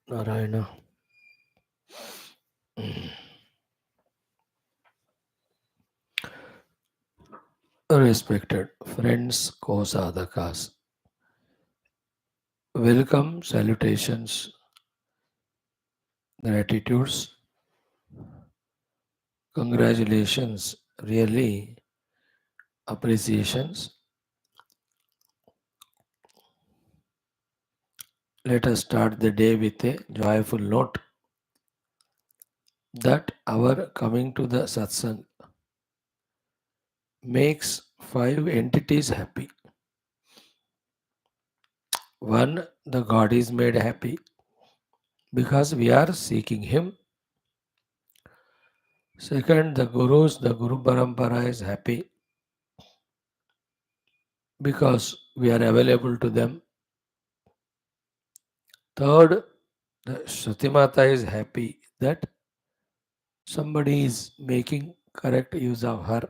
Narayana. Respected friends, co-sadhakas, welcome, salutations, gratitudes, congratulations, really appreciations. Let us start the day with a joyful note that our coming to the satsang makes five entities happy. One, the God is made happy because we are seeking Him. Second, the Guru Parampara is happy because we are available to them. Third, the Shruti Mata is happy that somebody is making correct use of her.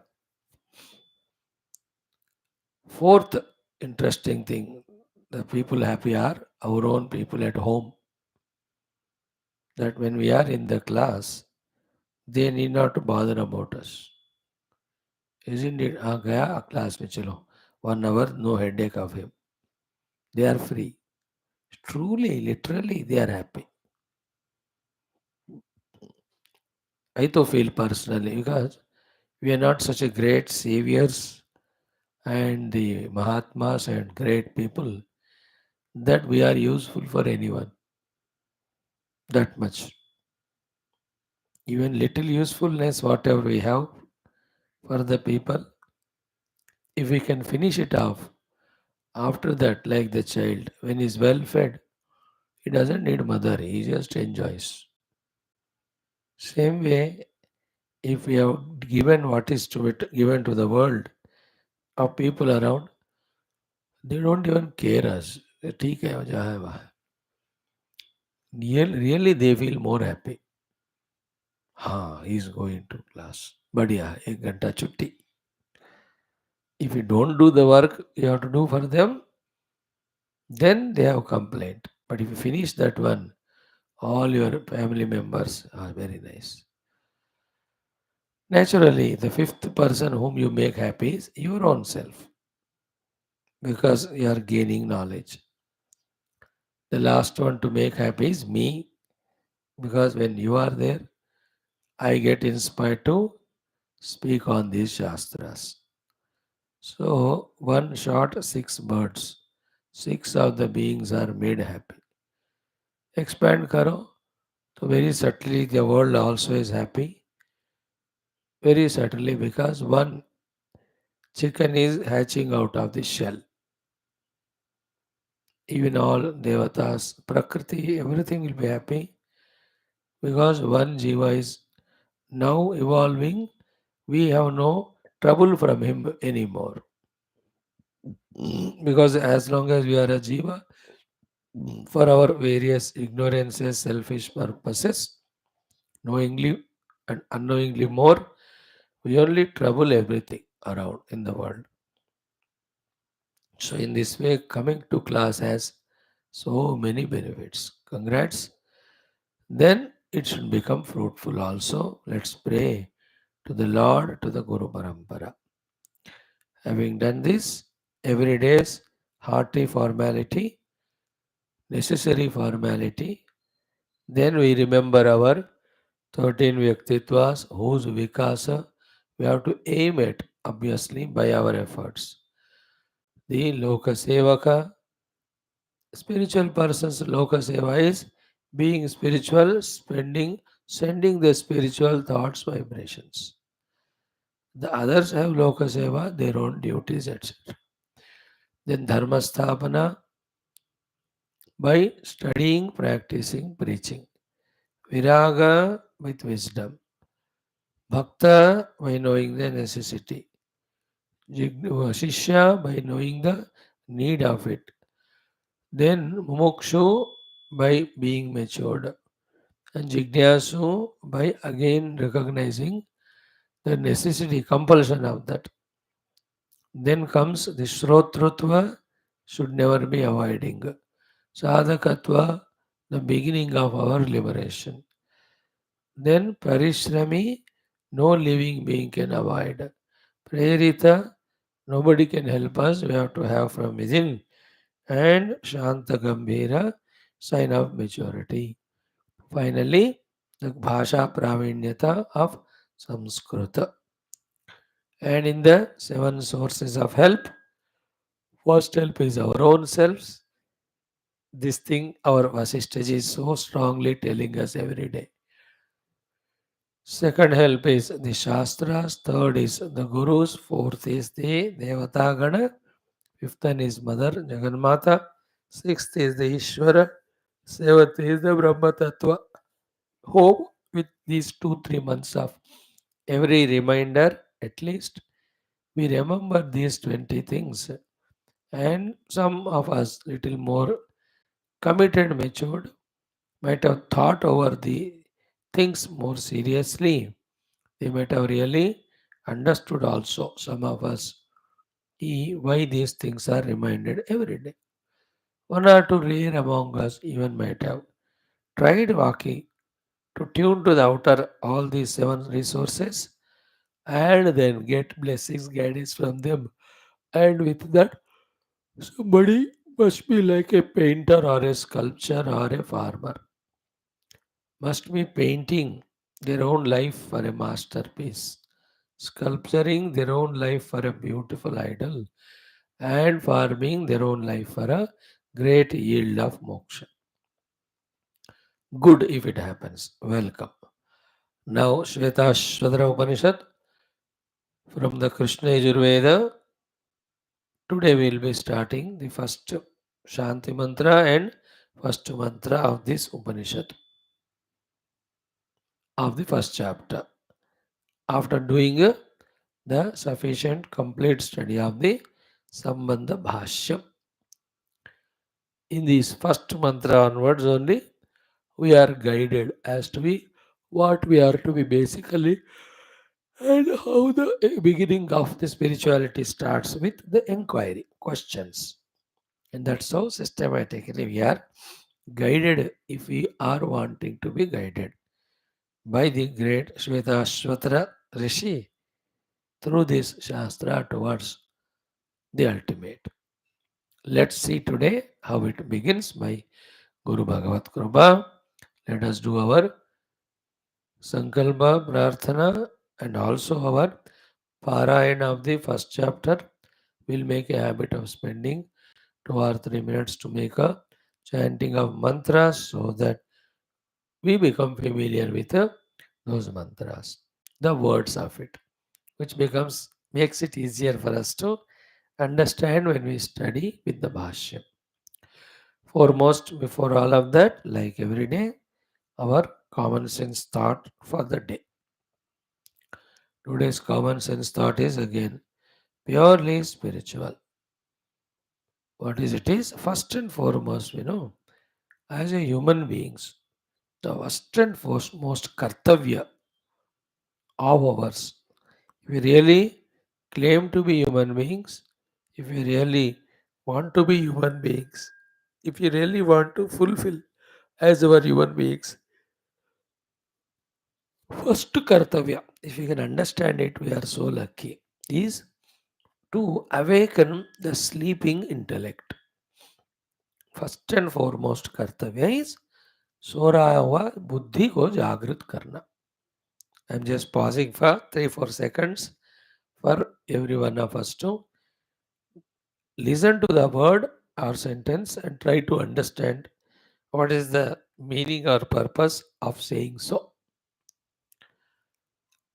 Fourth interesting thing, the people happy are our own people at home. That when we are in the class, they need not to bother about us. Isn't it? Gaya class mein chalo. 1 hour, no headache of him. They are free. Truly, literally, they are happy. I to feel personally because we are not such a great saviors and the Mahatmas and great people that we are useful for anyone that much. Even little usefulness, whatever we have for the people, if we can finish it off, after that, like the child, when he's well fed, he doesn't need mother, he just enjoys. Same way, if we have given what is to it, given to the world of people around, they don't even care us. ठीक है जहाँ है वहाँ. Really, they feel more happy. हाँ, he is going to class. बढ़िया, 1 घंटा छुट्टी. If you don't do the work you have to do for them, then they have complaint. But if you finish that one, all your family members are very nice. Naturally, the fifth person whom you make happy is your own self because you are gaining knowledge. The last one to make happy is me because when you are there, I get inspired to speak on these Shastras. So, one shot, six birds. Six of the beings are made happy. Expand karo, so very subtly the world also is happy. Very subtly because one chicken is hatching out of the shell. Even all devatas, prakriti, everything will be happy because one jiva is now evolving. We have no trouble from him anymore. Because as long as we are a jiva, for our various ignorances, selfish purposes, knowingly and unknowingly more, we only trouble everything around in the world. So, in this way, coming to class has so many benefits. Congrats. Then it should become fruitful also. Let's pray to the Lord, to the Guru Parampara. Having done this, every day's hearty formality, necessary formality, then we remember our 13 Vyaktitvas whose Vikasa we have to aim at, obviously, by our efforts. The Lokasevaka, spiritual person's Lokaseva is being spiritual, sending the spiritual thoughts, vibrations. The others have Lokaseva, their own duties, etc. Then Dharmasthapana by studying, practicing, preaching. Viraga with wisdom. Bhakta by knowing the necessity. Shishya by knowing the need of it. Then Mumukshu by being matured. And Jignasu by again recognizing the necessity, compulsion of that. Then comes the Shrotrutva, should never be avoiding. Sadhakatva, the beginning of our liberation. Then Parishrami, no living being can avoid. Prerita, nobody can help us, we have to have from within. And Shanta Gambhira, sign of maturity. Finally, the Bhasha Pravinyata of Samskrita. And in the seven sources of help, first help is our own selves. This thing our Vasishtaji is so strongly telling us every day. Second help is the Shastras, third is the Gurus, fourth is the Devatagana, fifth one is Mother Jaganmata, sixth is the Ishvara, seventh is the Brahma Tattva. Hope with these 2 3 months of every reminder, at least we remember these 20 things, and some of us little more committed, matured, might have thought over the things more seriously. They might have really understood also, some of us, why these things are reminded every day. One or two rare among us even might have tried walking to tune to the outer all these seven resources and then get blessings, guidance from them. And with that, somebody must be like a painter or a sculptor or a farmer, must be painting their own life for a masterpiece, sculpturing their own life for a beautiful idol, and farming their own life for a great yield of moksha. Good if it happens. Welcome. Now, Shwethashwathara Upanishad from the Krishna Yajurveda. Today we will be starting the first Shanti mantra and first mantra of this Upanishad of the first chapter. After doing the sufficient complete study of the Sambandha Bhashyam, in this first mantra onwards only, we are guided as to be what we are to be basically, and how the beginning of the spirituality starts with the inquiry questions. And that's how systematically we are guided if we are wanting to be guided by the great Shwethashwathara Rishi through this Shastra towards the ultimate. Let's see today how it begins by Guru Bhagavat Krupa. Let us do our Sankalpa Prarthana and also our Parayana of the first chapter. We'll make a habit of spending 2 or 3 minutes to make a chanting of mantras so that we become familiar with those mantras, the words of it, which makes it easier for us to understand when we study with the Bhashya. Foremost, before all of that, like every day, our common sense thought for the day. Today's common sense thought is again purely spiritual. What is it is? First and foremost, we know, as a human beings, the first and foremost kartavya of ours. If we really claim to be human beings, if we really want to be human beings, if you really want to fulfill as our human beings, first kartavya, if you can understand it, we are so lucky, is to awaken the sleeping intellect. First and foremost kartavya is सो रहा हुआ बुद्धि को जागृत करना. I'm just pausing for 3 4 seconds for every one of us to listen to the word or sentence and try to understand what is the meaning or purpose of saying so.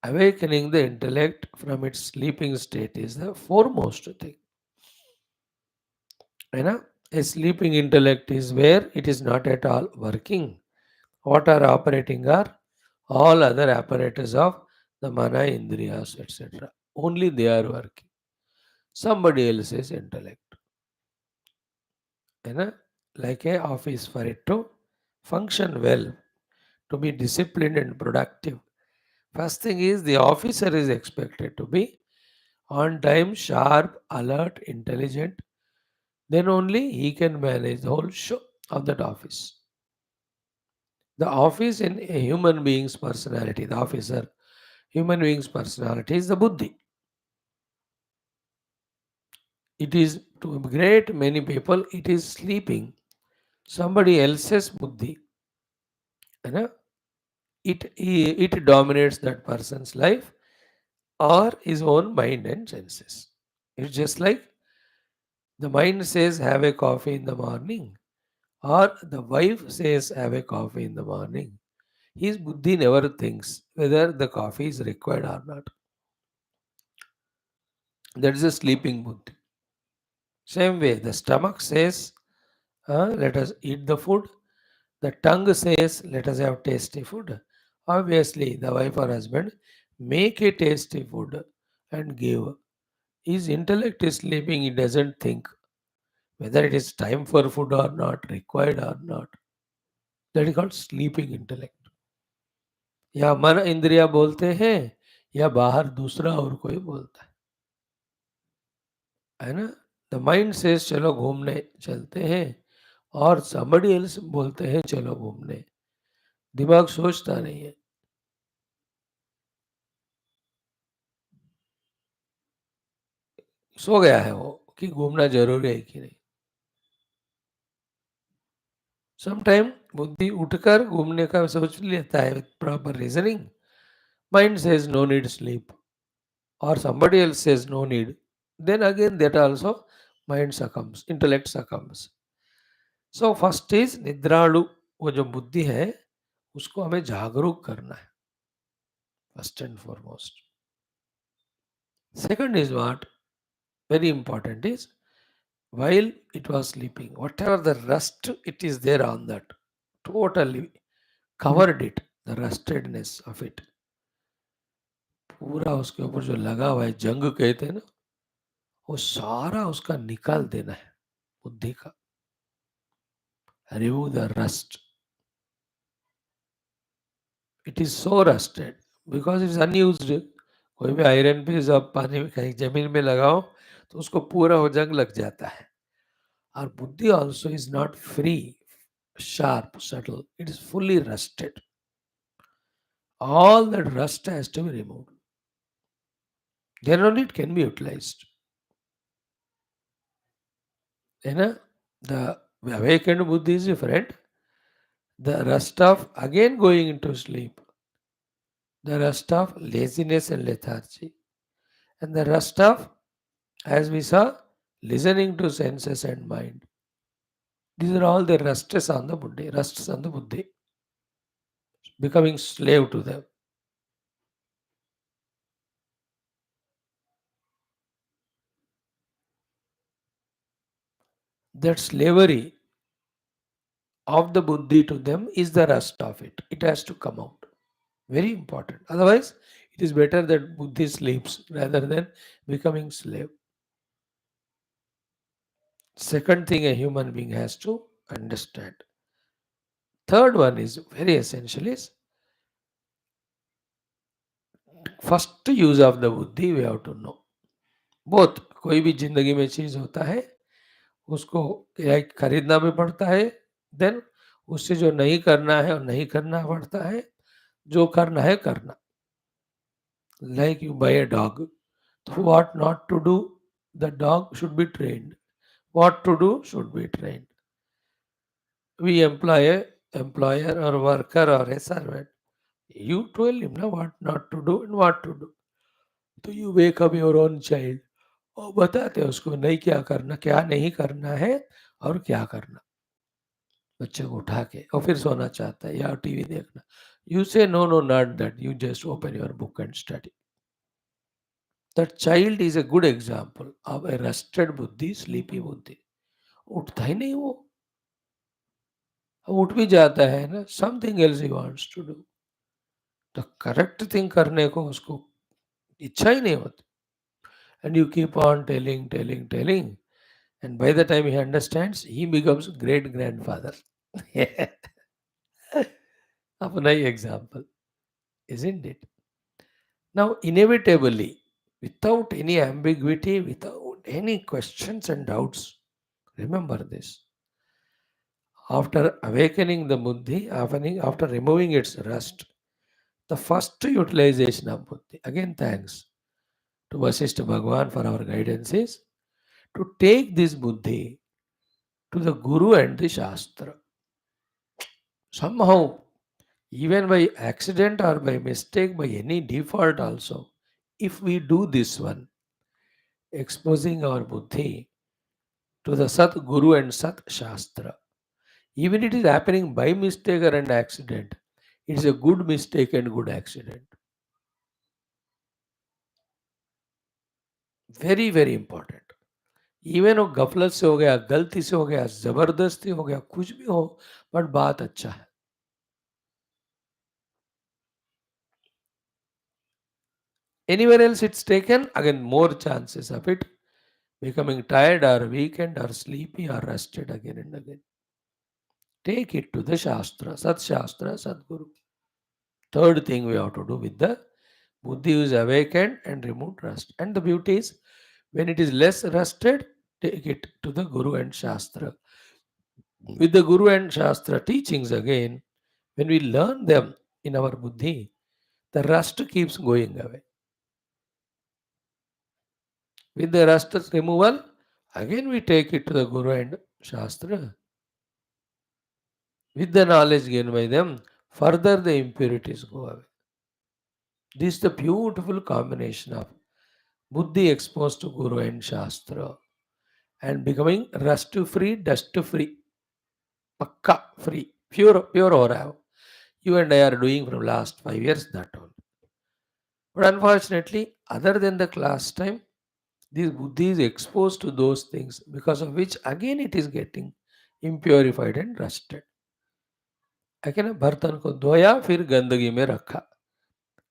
Awakening the intellect from its sleeping state is the foremost thing. You know, a sleeping intellect is where it is not at all working. What are operating are all other apparatus of the mana, indriyas, etc. Only they are working. Somebody else's intellect. You know, like a office for it to function well, to be disciplined and productive. First thing is the officer is expected to be on time, sharp, alert, intelligent. Then only he can manage the whole show of that office. The office in a human being's personality, the officer, human being's personality is the buddhi. It is to a great many people, it is sleeping. Somebody else's buddhi, you know, it dominates that person's life or his own mind and senses. It's just like the mind says, have a coffee in the morning, or the wife says, have a coffee in the morning. His buddhi never thinks whether the coffee is required or not. That is a sleeping buddhi. Same way, the stomach says, let us eat the food. The tongue says, let us have tasty food. Obviously, the wife or husband make a tasty food and give. His intellect is sleeping, he doesn't think whether it is time for food or not, required or not. That is called sleeping intellect. या मन इंद्रिया बोलते हैं या बाहर दूसरा और कोई बोलता है ना. द माइंड सेज चलो घूमने चलते हैं और somebody else बोलते हैं चलो घूमने. दिमाग सोचता नहीं है. सो गया है वो कि घूमना जरूरी है कि नहीं. समटाइम बुद्धि उठकर घूमने का सोच लेता है with proper reasoning. Mind says no need sleep or somebody else says no need, then again that also mind succumbs, intellect succumbs. So first is निद्रालु. वो जो बुद्धि है उसको हमें जागरूक करना है first and foremost. Second is what very important is while it was sleeping, whatever the rust it is there on that, totally covered it, the rustedness of it, पूरा उसके ऊपर जो लगा हुआ है जंग कहते हैं ना, वो सारा उसका निकाल देना है बुद्धि का. Remove the rust. It is so rusted because it is unused. कोई भी आयरन पीस आप पानी में कहीं जमीन में लगाओ तो उसको पूरा हो जंग लग जाता है. और बुद्धि also is not free, sharp, subtle. It is fully rusted. All that rust has to be removed. Then only it can be utilized. You know, the awakened buddhi is different. The rust of again going into sleep, the rust of laziness and lethargy, and the rust of, as we saw, listening to senses and mind. These are all the rusts on the buddhi, becoming slave to them. That slavery of the buddhi to them is the rust of it. It has to come out. Very important. Otherwise, it is better that buddhi sleeps rather than becoming slave. Second thing a human being has to understand. Third one is very essential is first use of the buddhi we have to know. Both कोई भी जिंदगी में चीज होता है उसको खरीदना भी पड़ता है, देन उससे जो नहीं करना है और नहीं करना पड़ता है, जो करना है करना. Like you buy a dog, so what not to do, the dog should be trained. What to do should be trained. We employ a employer or worker or a servant. You tell him now what not to do and what to do. तो you wake up your own child और बताते हैं उसको नहीं क्या करना, क्या नहीं करना है और क्या करना. बच्चे को उठा के और फिर सोना चाहता है या टीवी देखना. You say no, no, not that. You just open your book and study. That child is a good example of a rested buddhi, sleepy buddhi. उठता ही नहीं वो. उठ भी जाता है ना, something else he wants to do. The correct thing करने को उसको इच्छा ही नहीं होती. And you keep on telling. And by the time he understands, he becomes great grandfather. अपना ही example, isn't it? Now, inevitably, without any ambiguity, without any questions and doubts, remember this. After awakening the buddhi, after removing its rust, the first utilization of buddhi, again thanks to Vasishtha Bhagwan for our guidance, is to take this buddhi to the Guru and the Shastra. Somehow, even by accident or by mistake, by any default also, if we do this one, exposing our buddhi to the Sat Guru and Sat Shastra, even it is happening by mistake or an accident, it is a good mistake and good accident. Very, very important. Even वो गफलत से हो गया, गलती से हो गया, जबरदस्ती हो गया, कुछ भी हो, बट बात अच्छा है. Anywhere else it's taken, again more chances of it becoming tired or weakened or sleepy or rested again and again. Take it to the Shastra, Sat Shastra, Sadguru. Third thing we have to do with the Buddhi is awakened and removed rust. And the beauty is, when it is less rusted, take it to the Guru and Shastra. With the Guru and Shastra teachings again, when we learn them in our Buddhi, the rust keeps going away. With the rust removal, again we take it to the Guru and Shastra. With the knowledge gained by them, further the impurities go away. This is the beautiful combination of Buddhi exposed to Guru and Shastra and becoming rust free, dust free, pakka free, pure aura. You and I are doing from last 5 years that all. But unfortunately, other than the class time, this Buddhi is exposed to those things because of which again it is getting impurified and rusted. है ना, बर्तन को धोया फिर गंदगी में रखा,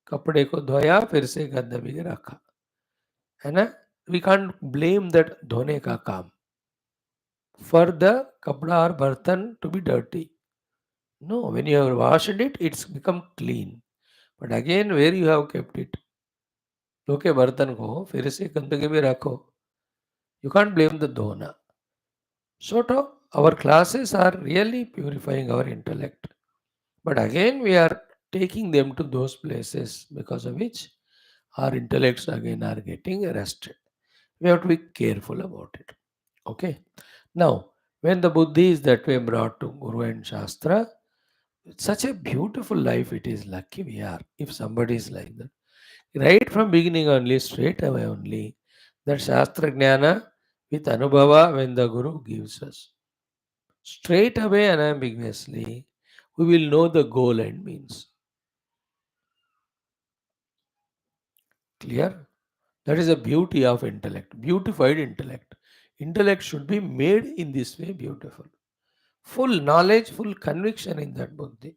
कपड़े को धोया फिर से गंदगी में रखा, है ना. वी कांट ब्लेम दैट धोने का काम फॉर द कपड़ा और बर्तन to be dirty. No, when you have washed it, it's become clean. But again where you have kept it, धो के बर्तन को फिर से गंदगी में रखो, यू कांट ब्लेम द धोना. Sort of, our classes are really purifying our intellect. But again, we are taking them to those places because of which our intellects again are getting arrested. We have to be careful about it. Okay. Now, when the Buddhi is that way brought to Guru and Shastra, it's such a beautiful life it is. Lucky we are if somebody is like that. Right from beginning only, straight away only, that Shastra Jnana with Anubhava when the Guru gives us. Straight away, unambiguously, we will know the goal and means. Clear? That is the beauty of intellect, beautified intellect. Intellect should be made in this way beautiful. Full knowledge, full conviction in that buddhi.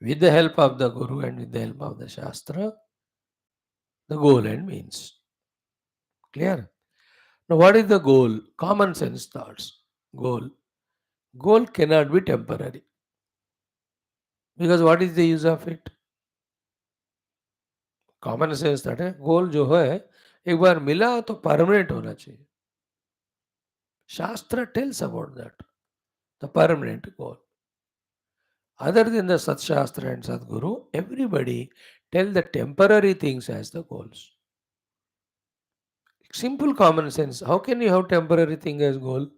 With the help of the Guru and with the help of the Shastra, the goal and means. Clear? Now, what is the goal? Common sense thoughts. Goal. Goal cannot be temporary. Because what is the use of it? Common sense that है, गोल जो है एक बार मिला तो permanent होना चाहिए. Shastra tells about that, the permanent goal. Other than the satshastra and sadguru, everybody tell the temporary things as the goals. Simple common sense. How can you have temporary thing as goal?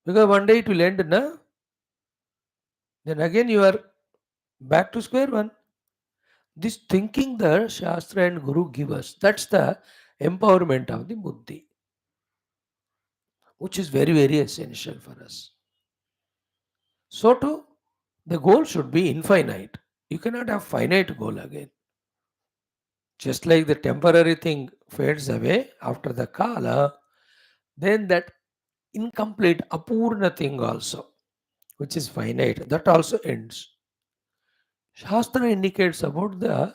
Because one day it will end, na? Then again you are back to square one. This thinking the Shastra and Guru give us, that's the empowerment of the Buddhi, which is very, very essential for us. So too, the goal should be infinite. You cannot have finite goal again. Just like the temporary thing fades away after the kala, then that incomplete apurna thing also, which is finite, that also ends. Shastra indicates about the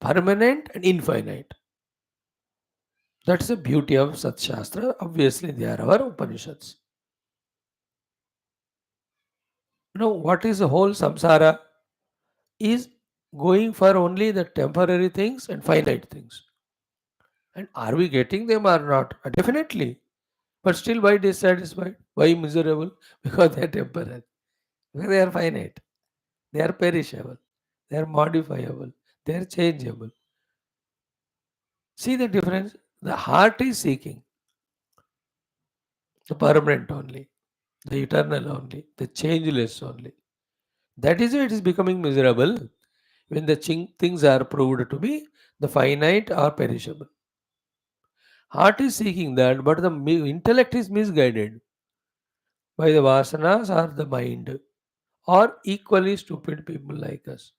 permanent and infinite. That's the beauty of Sat Shastra. Obviously, they are our Upanishads. You know, what is the whole samsara? Is going for only the temporary things and finite things. And are we getting them or not? Definitely. But still, why dissatisfied? Why miserable? Because they are temporary. Because they are finite. They are perishable. They are modifiable. They are changeable. See the difference? The heart is seeking the permanent only, the eternal only, the changeless only. That is why it is becoming miserable when the things are proved to be the finite or perishable. Heart is seeking that, but the intellect is misguided by the vasanas or the mind, or equally stupid people like us.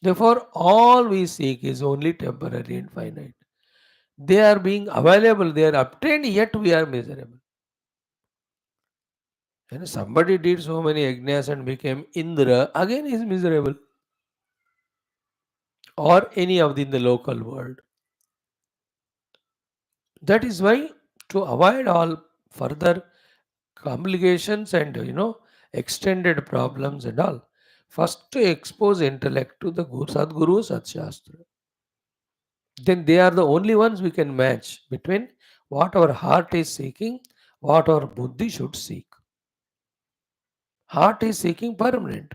Therefore, all we seek is only temporary and finite. They are being available, they are obtained, yet we are miserable. And somebody did so many yajnas and became Indra, again is miserable. Or any of the in the local world. That is why, to avoid all further complications and extended problems and all, first to expose intellect to the Guru, Sadguru, Satshastra. Then they are the only ones we can match between what our heart is seeking, what our buddhi should seek. Heart is seeking permanent.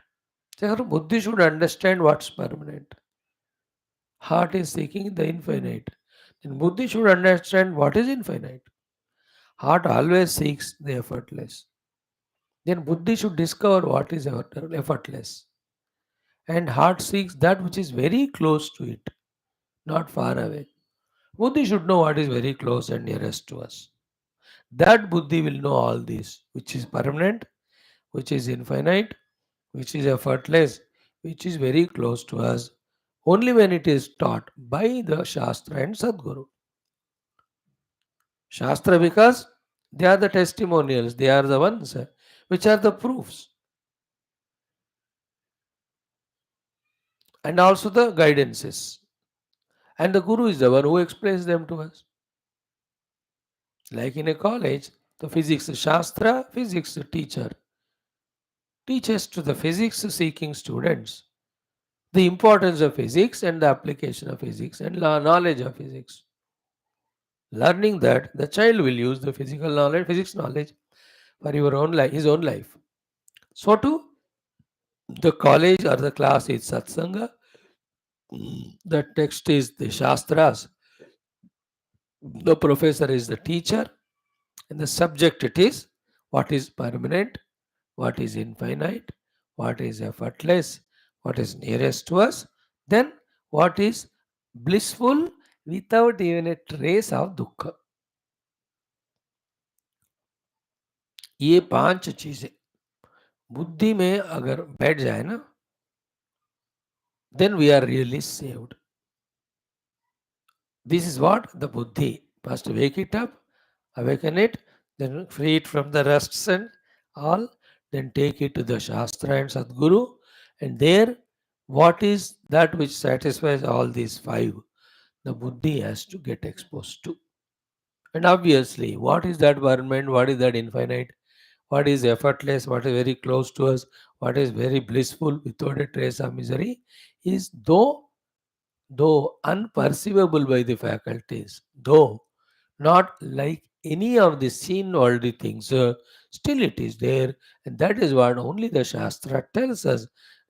Therefore, buddhi should understand what's permanent. Heart is seeking the infinite. Then buddhi should understand what is infinite. Heart always seeks the effortless. Then buddhi should discover what is effortless. And heart seeks that which is very close to it, not far away. Buddhi should know what is very close and nearest to us. That buddhi will know all this, which is permanent, which is infinite, which is effortless, which is very close to us, only when it is taught by the Shastra and Sadguru. Shastra, because they are the testimonials, they are the ones which are the proofs, and also the guidances. And the Guru is the one who explains them to us. Like in a college, the physics Shastra, physics teacher teaches to the physics seeking students the importance of physics and the application of physics and knowledge of physics. Learning that the child will use the physical knowledge, physics knowledge for your own life, his own life. So too, the college or the class is satsanga, the text is the shastras, the professor is the teacher, and the subject it is what is permanent, what is infinite, what is effortless, what is nearest to us, then what is blissful without even a trace of dukkha. ये पांच चीजें बुद्धि में अगर बैठ जाए ना, then we are really saved. This is what the buddhi. First wake it up, awaken it, then free it from the rusts and all, then take it to the Shastra and Sadguru, and there, what is that which satisfies all these five? The buddhi has to get exposed to. And obviously, what is that permanent? What is that infinite? What is effortless? What is very close to us? What is very blissful without a trace of misery? Is though unperceivable by the faculties, though not like any of the seen worldly things, still it is there, and that is what only the Shastra tells us,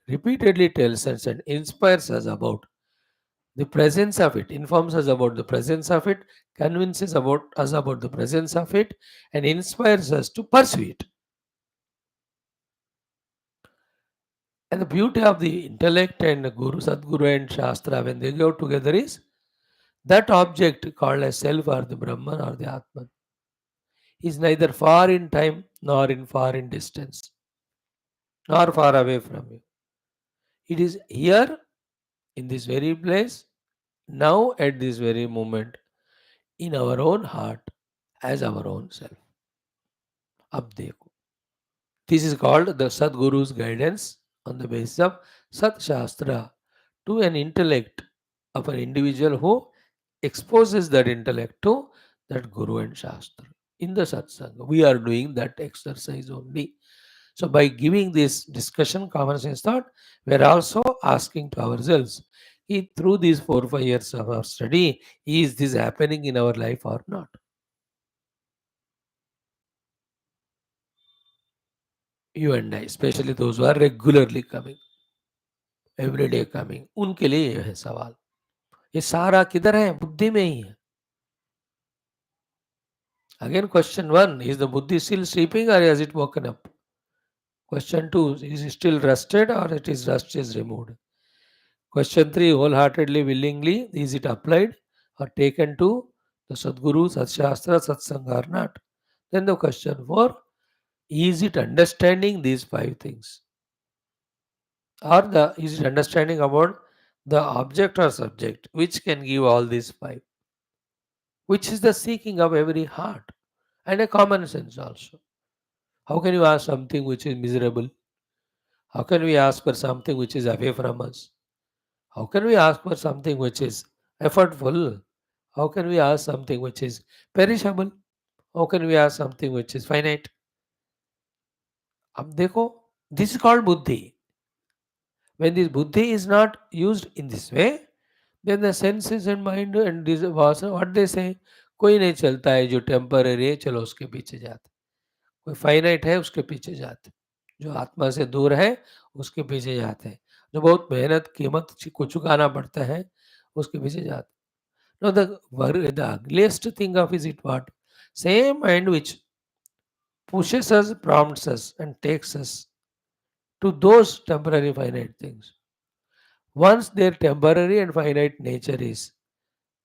repeatedly tells us, and inspires us about the presence of it, informs us about the presence of it, convinces about us about the presence of it, and inspires us to pursue it. And the beauty of the intellect and the Guru, Sadguru, and Shastra, when they go together, is that object called as self or the Brahman or the Atman is neither far in time nor far in distance, nor far away from you. It is here in this very place, now at this very moment, in our own heart as our own self. Ab dekho. This is called the Sadguru's guidance on the basis of Sat Shastra to an intellect of an individual who exposes that intellect to that Guru and Shastra. In the Satsanga, we are doing that exercise only. So, by giving this discussion, common sense thought, we are also asking to ourselves, through these 4 or 5 years of our study, is this happening in our life or not? You and I, especially those who are regularly coming, everyday coming, उनके लिए ये है सवाल. ये सारा किधर है? बुद्धि में ही है. Again, question one: is the buddhi still sleeping or has it woken up? Question two: is it still rested or it is rust is removed? Question three: wholeheartedly, willingly, is it applied or taken to the Sadguru, Satshastra, Satsanga or not? Then the question four: is it understanding these five things? Or is it understanding about the object or subject which can give all these five? Which is the seeking of every heart and a common sense also. How can you ask something which is miserable? How can we ask for something which is away from us? How can we ask for something which is effortful? How can we ask something which is perishable? How can we ask something which is finite? अब देखो, this is called buddhi. When this buddhi is not used in this way, then the senses and mind and this what they say, कोई नहीं चलता है जो temporary है, चलो उसके पीछे जाते. कोई फाइनाइट है उसके पीछे जाते. जो आत्मा से दूर है उसके पीछे जाते हैं. जो बहुत मेहनत कीमत को चुकाना पड़ता है उसके पीछे जाते. Now the ugliest thing of is it what? Same mind which pushes us, prompts us, and takes us to those temporary finite things. Once their temporary and finite nature is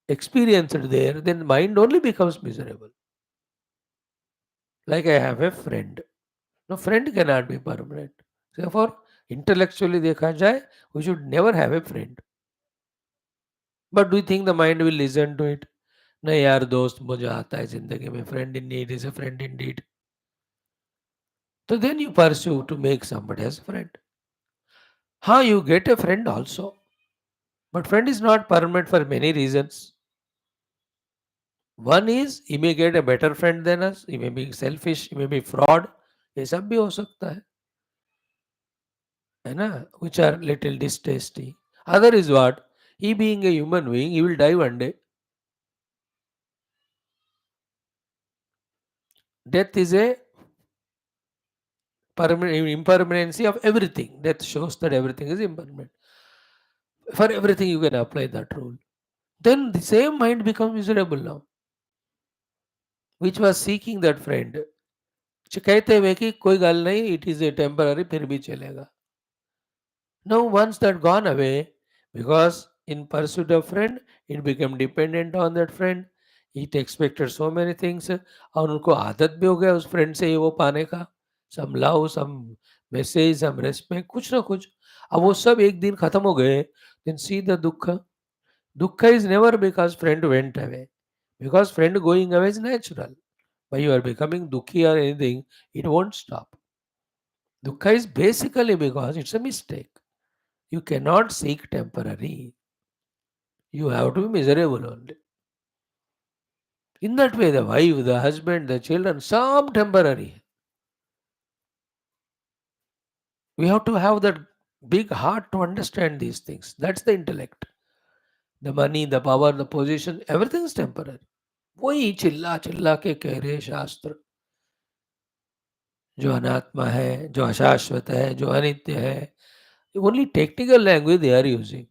experienced there, then mind only becomes miserable. Like I have a friend. No, friend cannot be permanent. Therefore, intellectually देखा जाए, we should never have a friend. But do you think the mind will listen to it? नहीं यार दोस्त मुझे आता है जिंदगी में, friend in need is a friend indeed. So then you pursue to make somebody as a friend. हाँ, you get a friend also. But friend is not permanent for many reasons. One is he may get a better friend than us, he may be selfish, he may be fraud. ये सब भी हो सकता है ना? Which are little distasteful. Other is what? He being a human being, he will die one day. Death is a permanent impermanency of everything. Death shows that everything is impermanent. For everything you can apply that rule. Then the same mind becomes miserable now, which was seeking that friend. कहते हुए कि कोई गल नहीं, it is a temporary, फिर भी चलेगा. Now once that gone away, because in pursuit of friend, it became dependent on that friend. It expected so many things और उनको आदत भी हो गया उस फ्रेंड से ये वो पाने का. Some love, some message, some respect, कुछ ना कुछ. अब वो सब एक दिन खत्म हो गए. Then see the दुख. Dukkha is never because friend went away. Because friend going away is natural. But you are becoming dukhi or anything, it won't stop. Dukkha is basically because it's a mistake. You cannot seek temporary. You have to be miserable only. In that way, the wife, the husband, the children, some temporary. We have to have that big heart to understand these things. That's the intellect. The money, the power, the position, everything is temporary. वही चिल्ला चिल्ला के कह रहे शास्त्र, जो अनात्मा है, जो अशाश्वत है, जो अनित्य है. Only technical language they are using.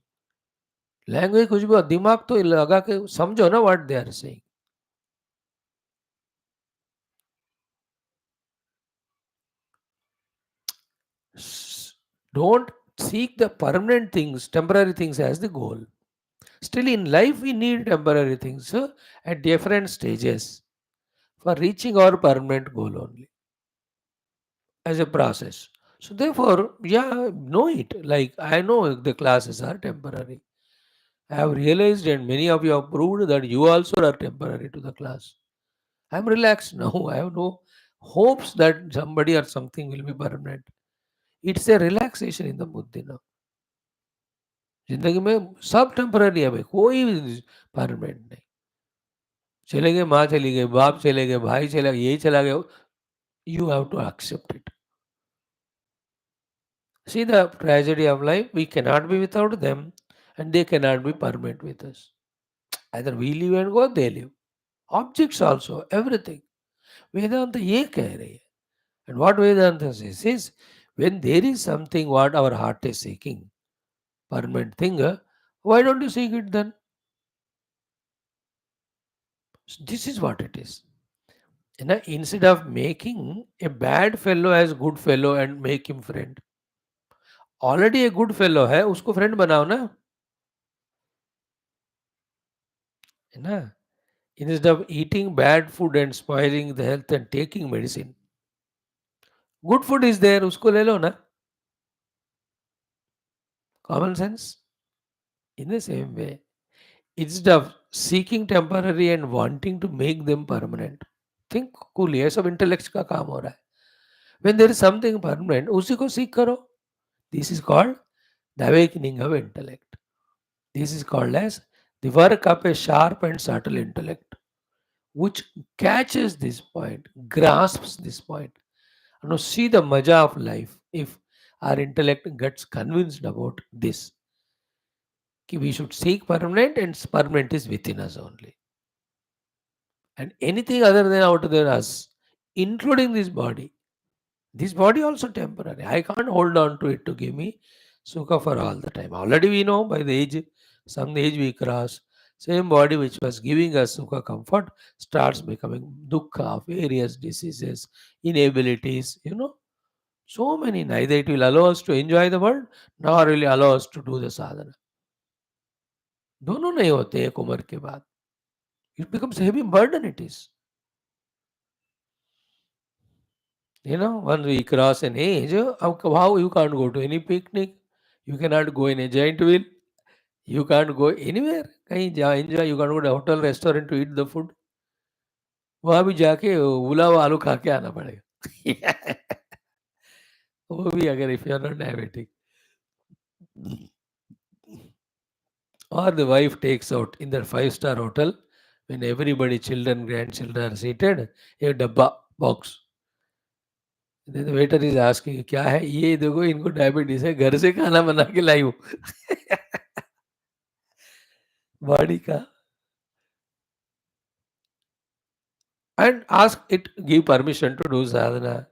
Language कुछ भी, दिमाग तो लगा के समझो ना what they are saying. Don't seek the permanent things, temporary things as the goal. Still in life we need temporary things at different stages for reaching our permanent goal only as a process. So therefore, yeah, know it. Like I know the classes are temporary. I have realized and many of you have proved that you also are temporary to the class. I am relaxed now. I have no hopes that somebody or something will be permanent. It's a relaxation in the buddhi now. जिंदगी में सब temporary है भाई, कोई permanent नहीं. चले गए, माँ चली गई, बाप चले गए, भाई चला गया, यही चला गया. You have to accept it. See the tragedy of life, we cannot be without them and they cannot be permanent with us. Either we live and go, they live. Objects also, everything. वेदांत ये कह रही है. And what Vedanta says is, when there is something what our heart is seeking, permanent thing, why don't you seek it then? This is what it is. Instead of making a bad fellow as good fellow and make him friend, already a good fellow है, उसको friend बनाओ ना, है ना? Instead of eating bad food and spoiling the health and taking medicine, good food is there, उसको ले लो ना. Common sense. In the same way, instead of seeking temporary and wanting to make them permanent, think coolly. ये सब intellect का काम हो रहा है. When there is something permanent, उसी को सीख करो. This is called the awakening of intellect. This is called as the work of a sharp and subtle intellect, which catches this point, grasps this point. You know, see the maja of life. If our intellect gets convinced about this, we should seek permanent, and permanent is within us only. And anything other than out there us, including this body also temporary. I can't hold on to it to give me sukha for all the time. Already we know by the age, some age we cross, same body which was giving us sukha comfort starts becoming dukkha of various diseases, inabilities, so many. Neither it will allow us to enjoy the world, nor will it allow us to do the sadhana. दोनों नहीं होते एक उम्र के बाद. It becomes heavy burden it is. Once we cross an age, how you can't go to any picnic, you cannot go in a giant wheel, you can't go anywhere. कहीं जा enjoy, you can't go to a hotel restaurant to eat the food. वहाँ भी जाके उबला हुआ आलू खा के आना पड़ेगा. वो भी अगर if you are not diabetic. Or the wife takes out in the five-star hotel, when everybody, children, grandchildren are seated, a dabba box. Then the waiter is asking, क्या है ये? देखो इनको डायबिटीज है, घर से खाना बना के लाई हूँ. बॉडी का. And ask it, give permission to do sadhana.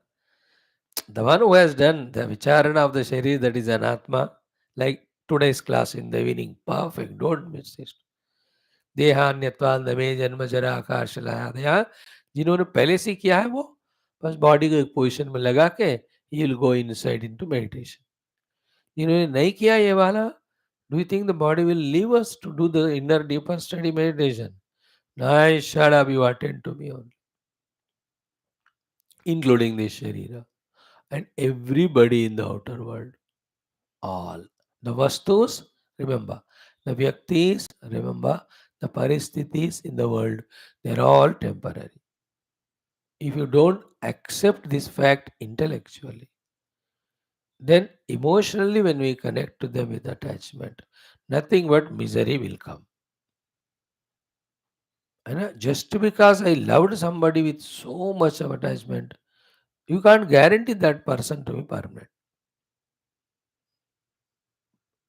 The one who has done the vicharana of the sharir, that is anatma, like today's class in the evening, perfect, don't miss it. देहान्यत्वाल में जन्म जरा आकाश लाया, जिन्होंने पहले से किया है वो बस बॉडी को एक पोजीशन में लगा के ही will go inside into meditation. जिन्होंने नहीं किया ये वाला, do you think the body will leave us to do the inner deeper study meditation? Nice, shut up, you attend to me only, including the sharira and everybody in the outer world. All the vastus, remember, the vyaktis, remember, the paristhithis in the world, they're all temporary. If you don't accept this fact intellectually, then emotionally, when we connect to them with attachment, nothing but misery will come. And just because I loved somebody with so much of attachment, you can't guarantee that person to be permanent.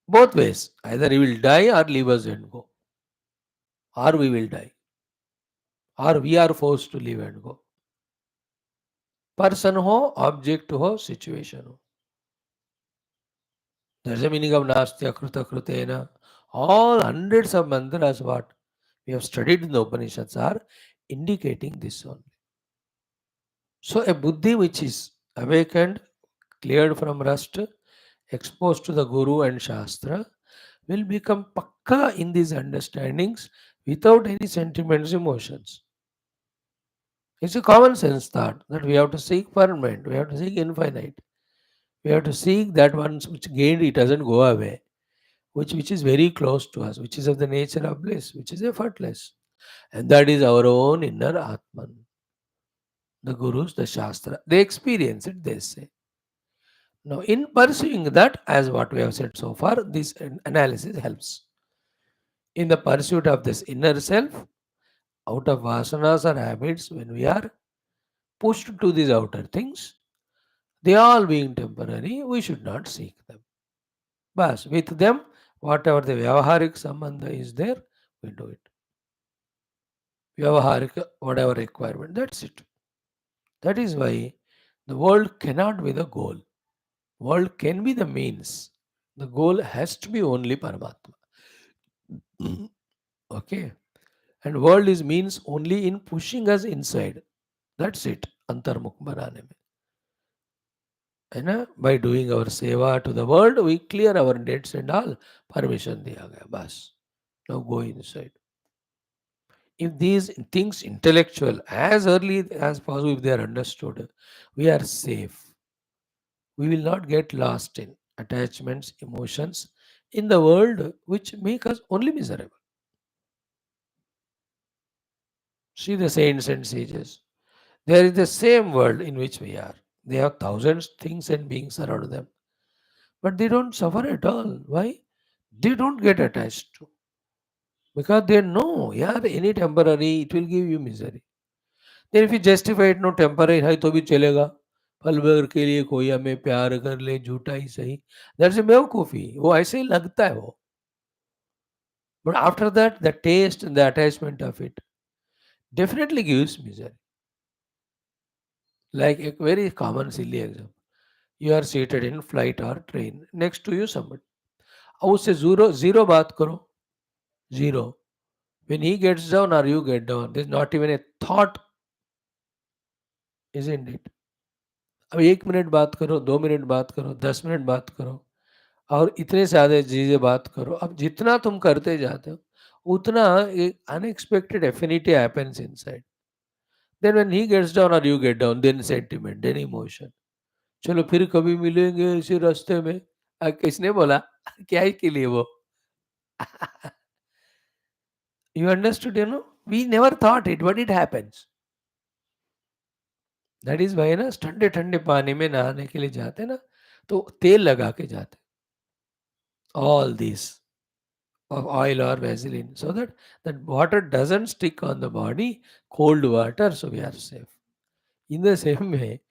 Both ways. Either he will die or leave us and go. Or we will die. Or we are forced to leave and go. Person ho, object ho, situation ho. That's the meaning of Nastya Kruta Krutena. All hundreds of mantras what we have studied in the Upanishads are indicating this only. So a buddhi which is awakened, cleared from rust, exposed to the Guru and Shastra, will become pakka in these understandings without any sentiments, emotions. It's a common sense thought that we have to seek permanent, we have to seek infinite, we have to seek that one which gained it doesn't go away, which is very close to us, which is of the nature of bliss, which is effortless. And that is our own inner Atman. The Gurus, the Shastra, they experience it, they say. Now, in pursuing that, as what we have said so far, this analysis helps. In the pursuit of this inner self, out of vasanas or habits, when we are pushed to these outer things, they all being temporary, we should not seek them. But with them, whatever the vyavaharik sambandha is there, we do it. Vyavaharik, whatever requirement, that's it. That is why The world cannot be the goal. World can be the means. The goal has to be only Paramatma. Okay. And world is means only in pushing us inside. That's it. अंतर्मुख बनाने में, है ना? By doing our सेवा to the world, we clear our debts and all. Permission दिया गया बस. Now go inside. If these things intellectual as early as possible, if they are understood, we are safe. We will not get lost in attachments, emotions in the world which make us only miserable. See the saints and sages. They are in the same world in which we are. They have thousands things and beings around them. But they don't suffer at all. Why? They don't get attached to. Because they know, yeah, any temporary, it will give you misery. Then if you justify it, no temporary है तो भी चलेगा. पल भर के लिए कोई हमें प्यार कर ले, झूठा ही सही. That's a बेवकूफ़ी. वो ऐसे ही लगता है वो. But after that, the taste and the attachment of it definitely gives misery. Like a very common silly example. You are seated in flight or train. Next to you somebody. अब उससे zero बात करो. Zero. When he gets down or you get down, there's not even a thought, isn't it? अब 1 minute बात करो, 2 minute बात करो, 10 minute बात करो और इतने सारे चीज़ें बात करो। अब जितना तुम करते जाते हो, उतना एक unexpected affinity happens inside. Then when he gets down और you get down, then sentiment, then emotion. चलो फिर कभी मिलेंगे इसी रास्ते में। किसने बोला? क्या ही के लिए वो? You understood, you know? We never thought it, but it happens. That is why ना ठंडे-ठंडे पानी में नहाने के लिए जाते हैं ना, तो तेल लगा के जाते हैं। All this of oil or Vaseline so that that water doesn't stick on the body, cold water, so we are safe. In the same way,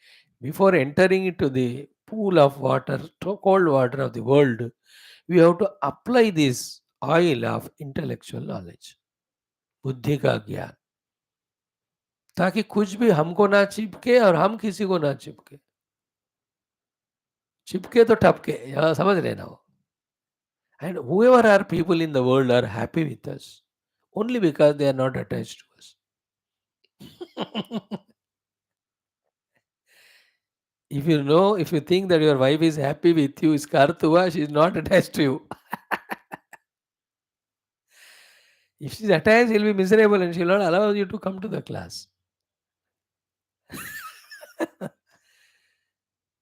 before entering into the pool of water, cold water of the world, we have to apply this oil of intellectual knowledge, बुद्धि का ज्ञान, ताकि कुछ भी हमको ना चिपके और हम किसी को ना चिपके। चिपके तो टपके, यहाँ समझ लेना हो। And whoever are people in the world are happy with us only because they are not attached to us. If you know, if you think that your wife is happy with you, Skartuva, she is not attached to you. If she's attached, she'll be miserable and she'll not allow you to come to the class.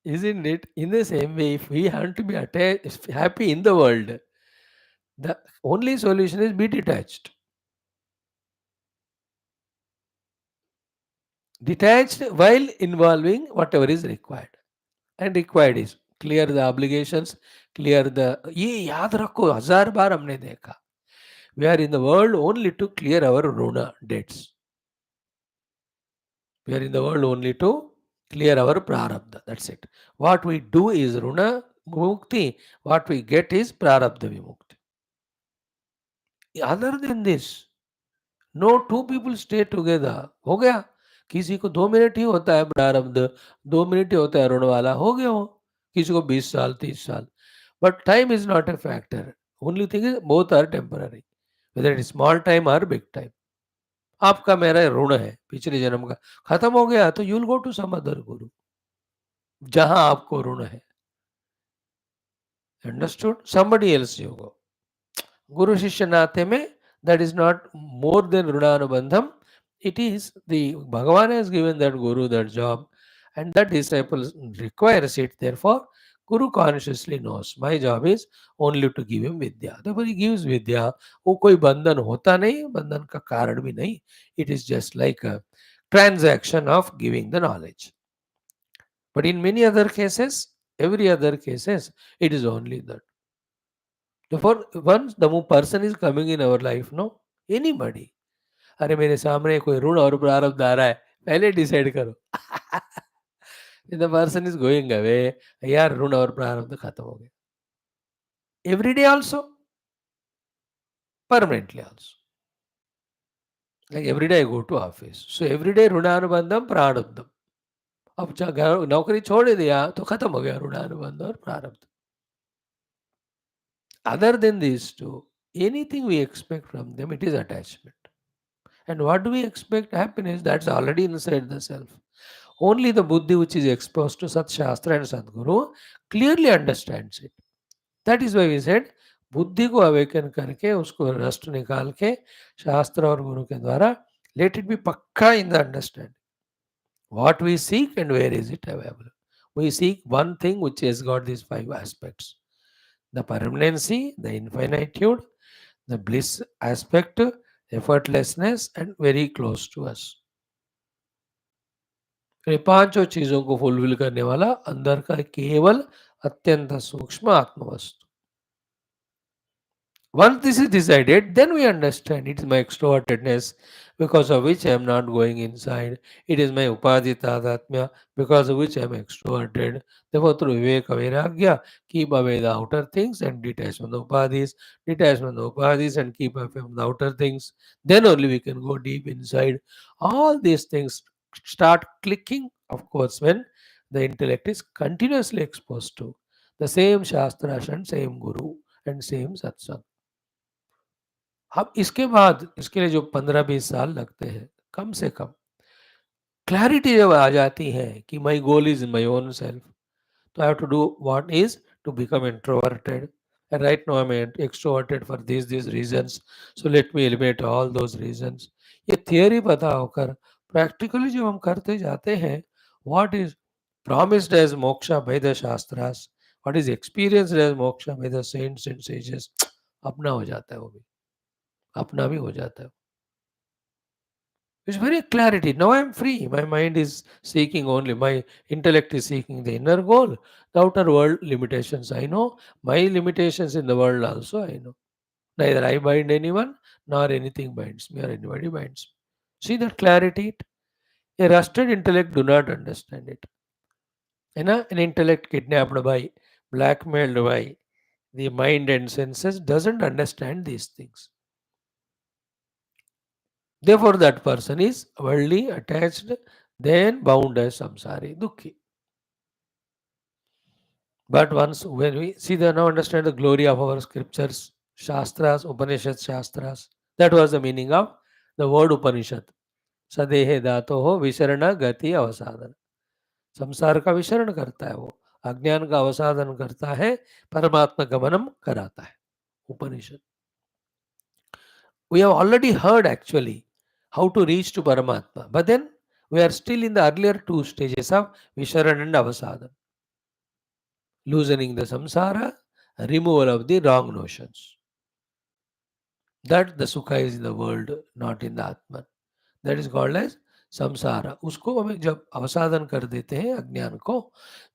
Isn't it? In the same way, if we want to be attached, happy in the world, the only solution is be detached. Detached while involving whatever is required. And required is clear the obligations, clear the ये याद रखो 1000 बार हमने देखा. We are in the world only to clear our runa debts. We are in the world only to clear our prarabdha. That's it. What we do is runa mukti. What we get is prarabdha vimukti. Other than this, no two people stay together. हो गया. किसी को 2 minute ही होता है प्रारब्ध, 2 minute ही होता है ऋण वाला, हो गया वो. किसी को 20 साल, 30 साल. But time is not a factor. Only thing is both are temporary. Whether it is small time or big time. आपका मेरा ऋण है पिछले जन्म का, खत्म हो गया तो you will go to some other guru जहां आपको ऋण है. Understood? Somebody else you go. गुरु शिष्य नाते में that is not more than ऋणानुबंधम. It is the Bhagavan has given that guru that job and that disciple requires it. Therefore, Guru consciously knows my job is only to give him vidya. Therefore, he gives vidya. वो कोई बंधन होता नहीं, बंधन का कारण भी नहीं. It is just like a transaction of giving the knowledge. But in many other cases, every other cases, it is only that. Therefore, once the person is coming in our life, no, anybody, अरे मेरे सामने कोई ऋण और प्रारब्ध आ रहा है, पहले डिसाइड करो. The person is going away, यार ऋण और प्रारब्ध खत्म हो गए. Every day also, permanently also. Like every day I go to office, so every day rinanubandham prarabdham. अब नौकरी छोड़ ही दिया तो खत्म हो गया ऋणानुबंध और प्रारब्ध. Other than these two, anything we expect from them, it is attachment. And what do we expect? Happiness, that's already inside the self. Only the buddhi which is exposed to Sat Shastra and Sadguru clearly understands it. That is why we said, बुद्धि को awaken करके उसको rust निकाल के शास्त्र और गुरु के द्वारा let it be पक्का in the understanding. What we seek and where is it available? We seek one thing which has got these five aspects: the permanency, the infinitude, the bliss aspect, effortlessness, and very close to us. ये पांचों चीजों को fulfil करने वाला अंदर का केवल अत्यंत सूक्ष्म आत्मवस्तु. Once this is decided, then we understand it is my extrovertedness because of which I am not going inside. It is my upadhitadatmya because of which I am extroverted. Therefore, through viveka vairagya, keep away the outer things and detach from the upadhis and keep away from the outer things. Then only we can go deep inside. All these things start clicking, of course, when the intellect is continuously exposed to the same shastras and same guru and same satsang. अब इसके बाद इसके लिए जो 15-20 साल लगते हैं कम से कम, क्लैरिटी जब आ जाती है कि my goal is my own self, तो I have to do what is to become introverted, and right now I am extroverted for this reasons, so let me eliminate all those reasons. ये theory पता होकर practically जब हम करते जाते हैं, what is promised as moksha by the shastras, what is experienced as moksha by the saints and sages, अपना हो जाता है, वो भी अपना भी हो जाता है. It's very clarity. Now I am free. My mind is seeking only, my intellect is seeking the inner goal. The outer world limitations I know. My limitations in the world also I know. Neither I bind anyone nor anything binds me or anybody binds me. See that clarity? A rusted intellect do not understand it. An intellect kidnapped by, blackmailed by the mind and senses doesn't understand these things. Therefore, that person is worldly, attached, then bound as samsari, dukhi. But once when we see the now understand the glory of our scriptures, Shastras, Upanishad Shastras, that was the meaning of the word Upanishad. Sadehe dato ho visharana gati avasadana. संसार का विशरण करता है वो, अज्ञान का अवसादन करता है, परमात्मा गमनम कराता है. उपनिषद. We have already heard actually how to reach to Paramatma, but then we are still in the earlier two stages of Visharan and Avasadana. Loosening the samsara, removal of the wrong notions. That the sukha is in the world, not in the Atman. That is called as samsara. उसको हमें जब अवसादन कर देते हैं अज्ञान को,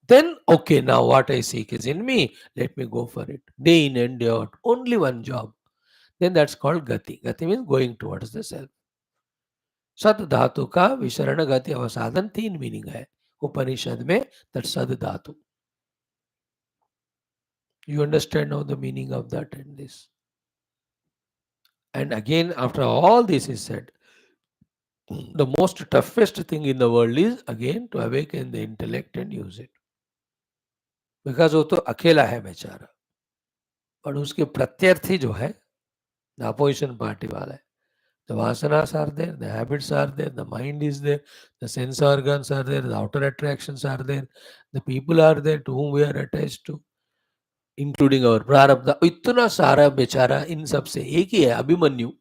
then okay, now what I seek is in me, let me go for it. Day in and day out, only one job. Then that's called gati. Gati means going towards the self. सद धातु का विशरण गति अवसाधन 3 meaning है उपनिषद में. That सद धातु. You understand now the meaning of that and this. And again, after all this is said, the most toughest thing in the world is again to awaken the intellect and use it. Because वो तो अकेला है बेचारा, और उसके प्रत्यर्थी जो है, the opposition party वाला है. The vasanas are there, the habits are there, the mind is there, the sense organs are there, the outer attractions are there, the people are there to whom we are attached to, including और प्रारब्ध. इतना सारा बेचारा इन सब से एक ही है, Abhimanyu.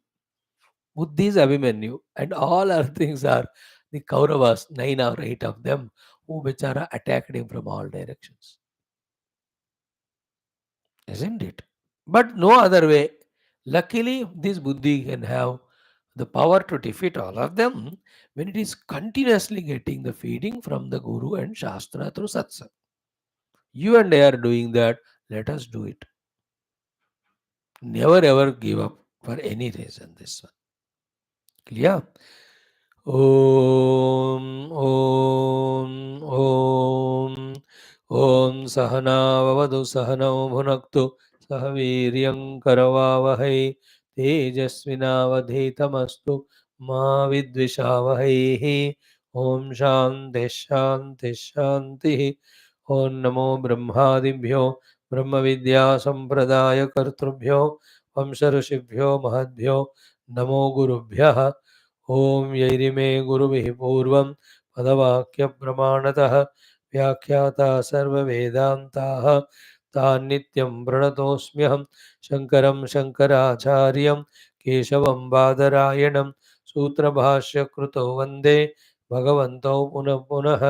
Buddhi is Abhimanyu and all other things are the Kauravas, 9 or 8 of them, who बेचारा attacked him from all directions. Isn't it? But no other way. Luckily, this buddhi can have the power to defeat all of them when it is continuously getting the feeding from the guru and shastra through satsang. You and I are doing that. Let us do it. Never ever give up for any reason. This one. Clear? Om Om Om Om Sahana Vavadu Sahanau Bhunaktu Sahaviryam Karavavahai Tejasvinavadhetamastu Ma Vidvishavahai. ओम शांति शांति शांति। ओम नमो ब्रह्मादिभ्यो ब्रह्म विद्या संप्रदाय कर्तृभ्यो वंश ऋषिभ्यो महद्भ्यो नमो गुरुभ्यः। ओम यैरिमे गुरुभिः पूर्वं पदवाक्य प्रमाणतः व्याख्याता सर्ववेदान्ताः तान् नित्यं प्रणतोऽस्म्यहं शङ्करं शङ्कराचार्यं केशवं बादरायणं सूत्रभाष्यकृतो वन्दे भगवन्तौ पुनः पुनः।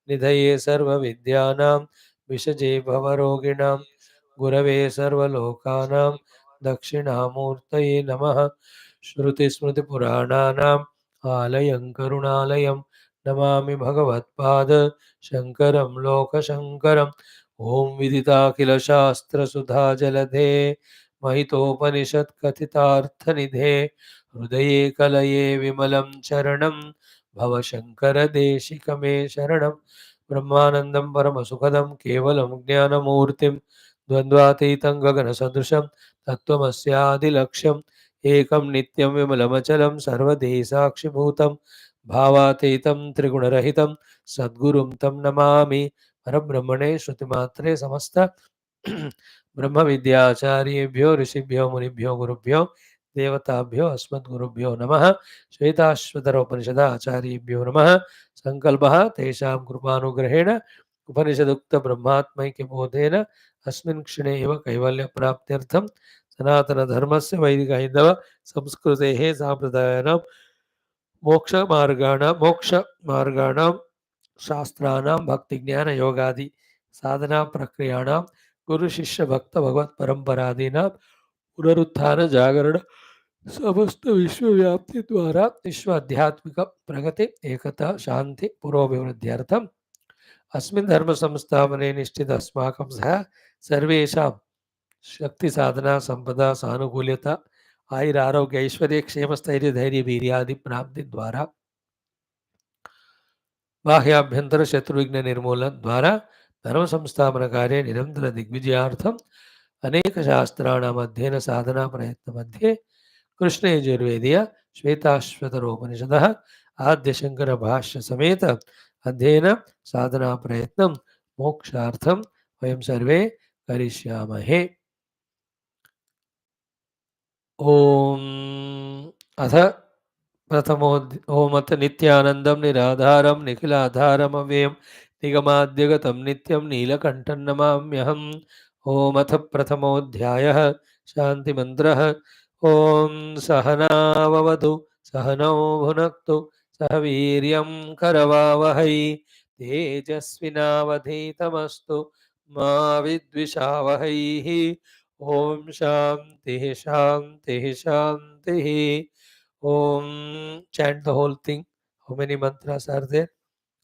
निधये सर्वविद्यानां विषजे भवरोगिणां गुरवे सर्वलोकानां दक्षिणामूर्तये नमः। श्रुतिस्मृतिपुराणानाम् आलयं करुणालयं नमामि भगवत्पाद शङ्करं लोकशङ्करम्। ॐ विदिताखिलशास्त्रसुधा जलधे महितोपनिषत् कथितार्थनिधे हृदये कलये विमलं चरणं भवशङ्करदेशिकमे शरणं। ब्रह्मानन्दं परमसुखदं केवलं ज्ञानमूर्तिं द्वन्द्वातीतं गगनसदृशं तत्त्वमस्यादिलक्ष्यम् एकं नित्यं विमलमचलं सर्वदेः साक्षिभूतं भावातीतं त्रिगुणरहितं सद्गुरुं तं नमामि। परब्रह्मणे श्रुतिमात्रे समस्त ब्रह्मविद्याचार्येभ्यो ऋषिभ्यो मुनिभ्यो गुरुभ्यो देवताभ्यो अस्मद्गुरुभ्यो नमः। श्वेताश्वतर उपनिषदाचार्येभ्यो नमः। संकल्पः तेषां कृपानुग्रहेण उपनिषदुक्त ब्रह्मात्मैक्यबोधेन अस्मिन् क्षणे एव कैवल्यप्राप्त्यर्थं सनातनधर्मस्य वैदिकहैन्दव संस्कृतेः साम्प्रदायानां मोक्षमार्गाणां शास्त्राणां भक्तिज्ञानयोगादि साधना प्रक्रियाणां गुरुशिष्य भक्त भगवत परंपरादीनां पुनरुत्थान जागरण समस्त विश्वव्याप्ति द्वारा विश्व आध्यात्मिक प्रगति एकता शांति पुरोभिवृद्ध्यर्थम अस्मिन् धर्म संस्थापने निश्चित अस्माकं सह सर्वेषां शक्ति साधना संपदा सानुकूल्यता आयुर आरोग्य ऐश्वर्य क्षेम स्थैर्य धैर्य वीर्यादि प्राप्ति द्वारा बाह्याभ्यंतर शत्रुविघ्न निर्मूलन द्वारा धर्म संस्थापन कार्य निरंतर दिग्विजयार्थम अनेक शास्त्राणाम अध्ययन साधना प्रयत्न मध्ये कृष्ण यजुर्वेदीय श्वेताश्वतरोपनिषदः आद्य शंकर भाष्य समेत अध्ययन साधना प्रयत्नं मोक्षार्थं वयं सर्वे करिष्यामहे। ओम अथ ओमत नित्यानंदं निराधारं निखिलाधारम् अव्ययं निगमाद्यगतं नित्यं नीलकण्ठं नमाम्यहम्। ओमथ प्रथमोऽध्यायः शान्तिमन्त्रः। ओम सहनाववतु सहनौ भुनक्तु सह वीर्यं करवावहै तेजस्विनावधीतमस्तु मा विद्विषावहैः। ओम शांति शांति शांति। Om chant the whole thing. How many mantras are there?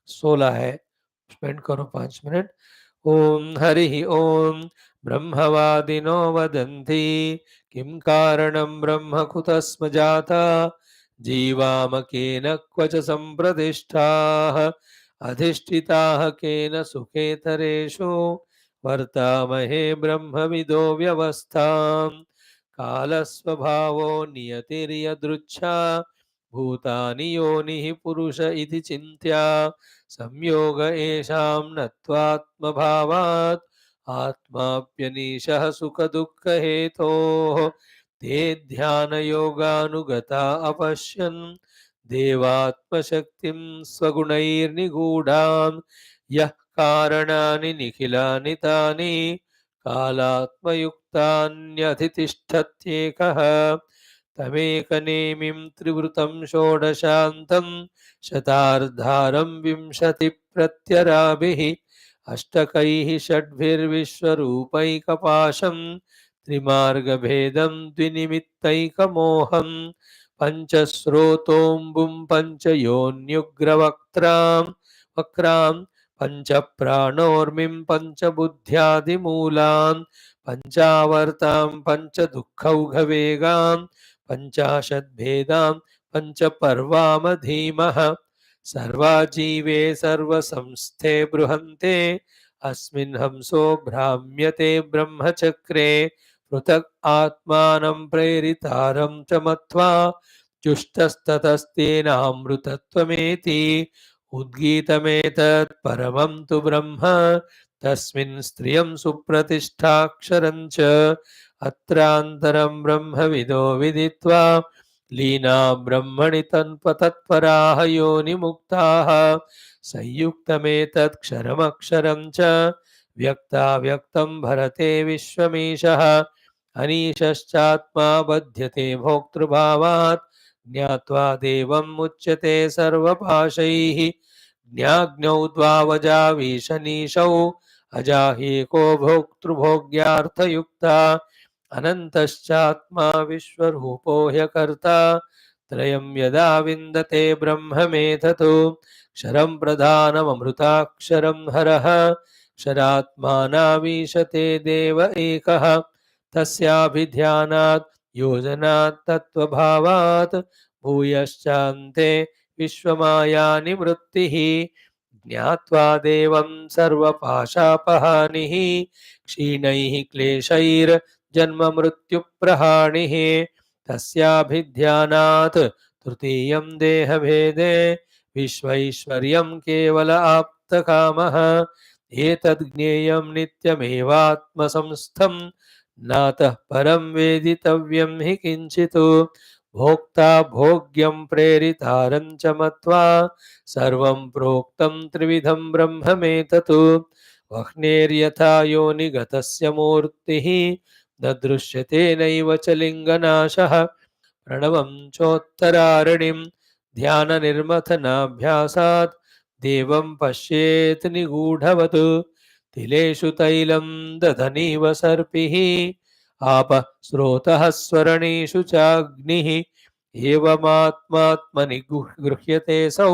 16 है। स्पेंड करो 5 मिनट। ओम हरि ओम ब्रह्मवादिनो वदन्ति किं कारणं ब्रह्म कुतस्म जाता जीवामकेन क्वच सम्प्रतिष्ठाः अधिष्ठिताः केन सुखेतरेषु वर्तामहे ब्रह्मविदो व्यवस्थाम्। कालस्वभावो नियतिर्यदृच्छा भूतानि योनिः पुरुष इति चिन्त्या संयोग एषां नत्वात्मभावात् आत्माप्यनीशः सुखदुःखहेतोः ते ध्यानयोगानुगता अपश्यन् देवात्मशक्तिं स्वगुणैर्निगूढां यः कारणानि निखिलानि तानि कालात्मयुक्तान्यधितिष्ठत्येकः तमेकनेमिं त्रिवृतं षोडशान्तं शतार्धारं विंशतिप्रत्यराभिः अष्टकैः षड्भिर्विश्वरूपैकपाशं त्रिमार्गभेदं द्विनिमित्तैकमोहं पञ्चस्रोतोऽम्बुं पञ्चयोन्युग्रवक्त्रां वक्रां पञ्चप्राणोर्मिं पञ्चबुद्ध्यादिमूलान् पञ्चावर्तां पञ्चदुःखौघवेगां पञ्चाशद्भेदां पञ्चपर्वामधीमः सर्वाजीवे सर्वसंस्थे बृहन्ते अस्मिन् हंसो भ्राम्यते ब्रह्मचक्रे पृथक् आत्मानं प्रेरितारं च मत्वा जुष्टस्ततस्तेनामृतत्वमेति। उद्गीतमेतत् परमं तु ब्रह्म तस्मिन् स्त्रियं सुप्रतिष्ठाक्षरं च अत्रान्तरं ब्रह्मविदो विदित्वा लीना ब्रह्मणि तत्पराः योनिमुक्ताः संयुक्तमेतत् क्षरमक्षरं च व्यक्ताव्यक्तं भरते विश्वमीशः अनीशश्चात्मा बध्यते भोक्तृभावात् ज्ञात्वा देवं मुच्यते सर्वपाशैः ज्ञाग्नौ द्वावजावीशनीशौ अजाहीको भोक्तृभोग्यार्थयुक्ता अनन्तश्चात्मा विश्वरूपो ह्यकर्ता त्रयं यदा विन्दते ब्रह्ममेततो क्षरं प्रधानममृताक्षरं हरः क्षरात्मानावीशते देव एकः तस्याभिध्यानात् योजनात् तत्त्वभावात् भूयश्चान्ते विश्वमायानिवृत्तिः ज्ञात्वा देवं सर्वपाशापहानिः क्षीणैः क्लेशैर्जन्ममृत्युप्रहाणिः तस्याभिध्यानात् तृतीयं देहभेदे विश्वैश्वर्यं केवल आप्तकामः एतद्ज्ञेयं नित्यमेवात्मसंस्थं नातः परं वेदितव्यं हि किञ्चित् भोक्ता भोग्यं प्रेरितारं च मत्वा सर्वं प्रोक्तं त्रिविधं ब्रह्ममेतत् वह्नेर्यथा योनिगतस्य मूर्तिः न दृश्यते नैव च लिङ्गनाशः प्रणवं चोत्तरारणिं ध्याननिर्मथनाभ्यासात् देवं पश्येत् निगूढवत् तिलेषु तैलं दधनीव सर्पिः आपः स्रोतः स्वरणीषु चाग्निः एवमात्मात्मनि गृह्यते सौ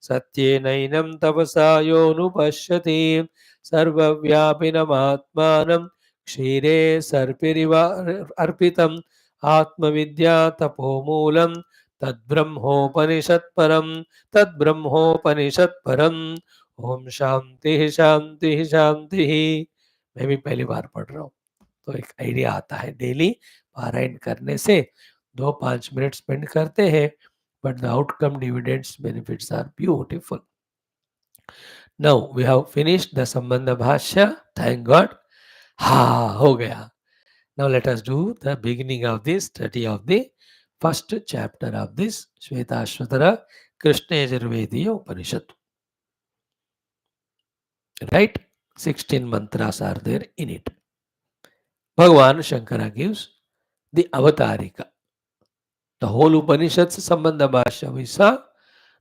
सत्येनैनं तपसा योऽनुपश्यति सर्वव्यापिनमात्मानं क्षीरे सर्पिरिव अर्पितम् आत्मविद्या तपोमूलं तद्ब्रह्मोपनिषत्परम् ओम शांति शांति शांति। मैं भी पहली बार पढ़ रहा हूँ तो एक आइडिया आता है। डेली पारायण करने से 2-5 मिनट स्पेंड करते हैं but the outcome dividends benefits are beautiful. Now we have finished the Sambandha Bhashya, thank God. हाँ, हो गया। Now let us do the beginning of this study of the first chapter of this Shwethashwathara Krishna Yajurvediya Upanishad. Right? 16 mantras are there in it. Bhagavan Shankara gives the avatarika. The whole Upanishad's Sambandha Bhashya we saw.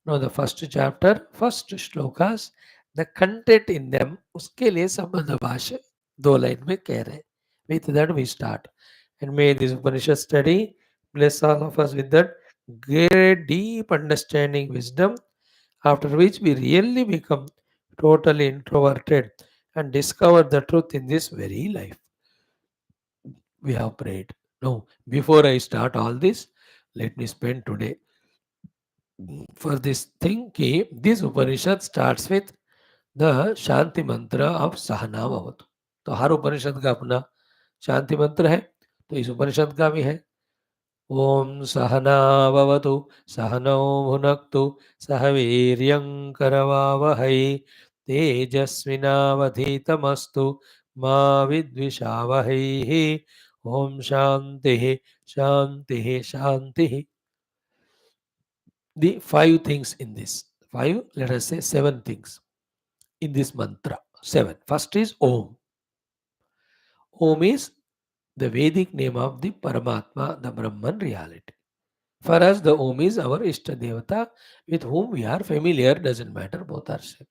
Now the first chapter, first shlokas, the content in them, उसके लिए संबंध भाष्य 2 line में कह रहे हैं. With that we start. And may this Upanishad study bless all of us with that great deep understanding wisdom, after which we really become totally introverted and discover the truth in this very life. We have prayed. Now, before I start all this, let me spend today for this thing कि this Upanishad starts with the शांति मंत्र of सहना भवतु. तो हर उपनिषद का अपना शांति मंत्र है, तो इस उपनिषद का भी है. ओम सहना भवतु सहनौ भुनक्तु सह वीर्यं करवावहै तेजस्विनावधीतमस्तु मा विद्विषावहैः. ओम शांतिः शांतिः शांतिः. The 5 things in this. 5, let us say 7 things in this mantra. 7. First is Om. Om is the Vedic name of the Paramatma, the Brahman reality. For us, the Om is our Ishta Devata with whom we are familiar, doesn't matter, both are same.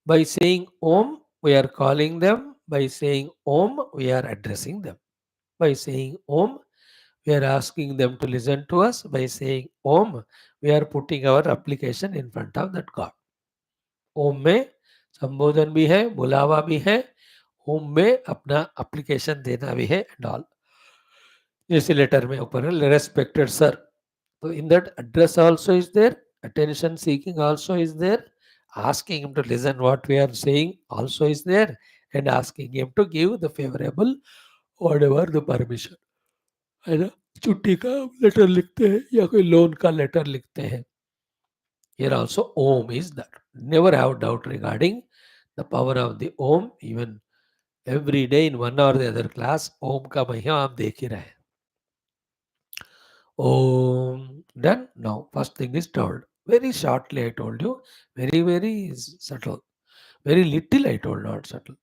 By saying Om, we are calling them. By saying Om, we are addressing them. By saying Om, we are asking them to listen to us. By saying Om, we are putting our application in front of that God. ओम में संबोधन भी है, बुलावा भी है, ओम में अपना application देना भी है एंड ऑल. जैसे लेटर में ऊपर रेस्पेक्टेड सर, तो in that address also is there, attention seeking also is there, asking him to listen what we are saying also is there, and asking him to give the favorable whatever the permission. है ना. छुट्टी का letter लिखते हैं या कोई loan का letter लिखते हैं Here also Om is that. Never have doubt regarding the power of the Om. Even every day in one or the other class, Om का महिमा आप देख ही रहे हैं. Om. Done. Now, first thing is told. Very shortly I told you. Very subtle. Very little I told, not subtle.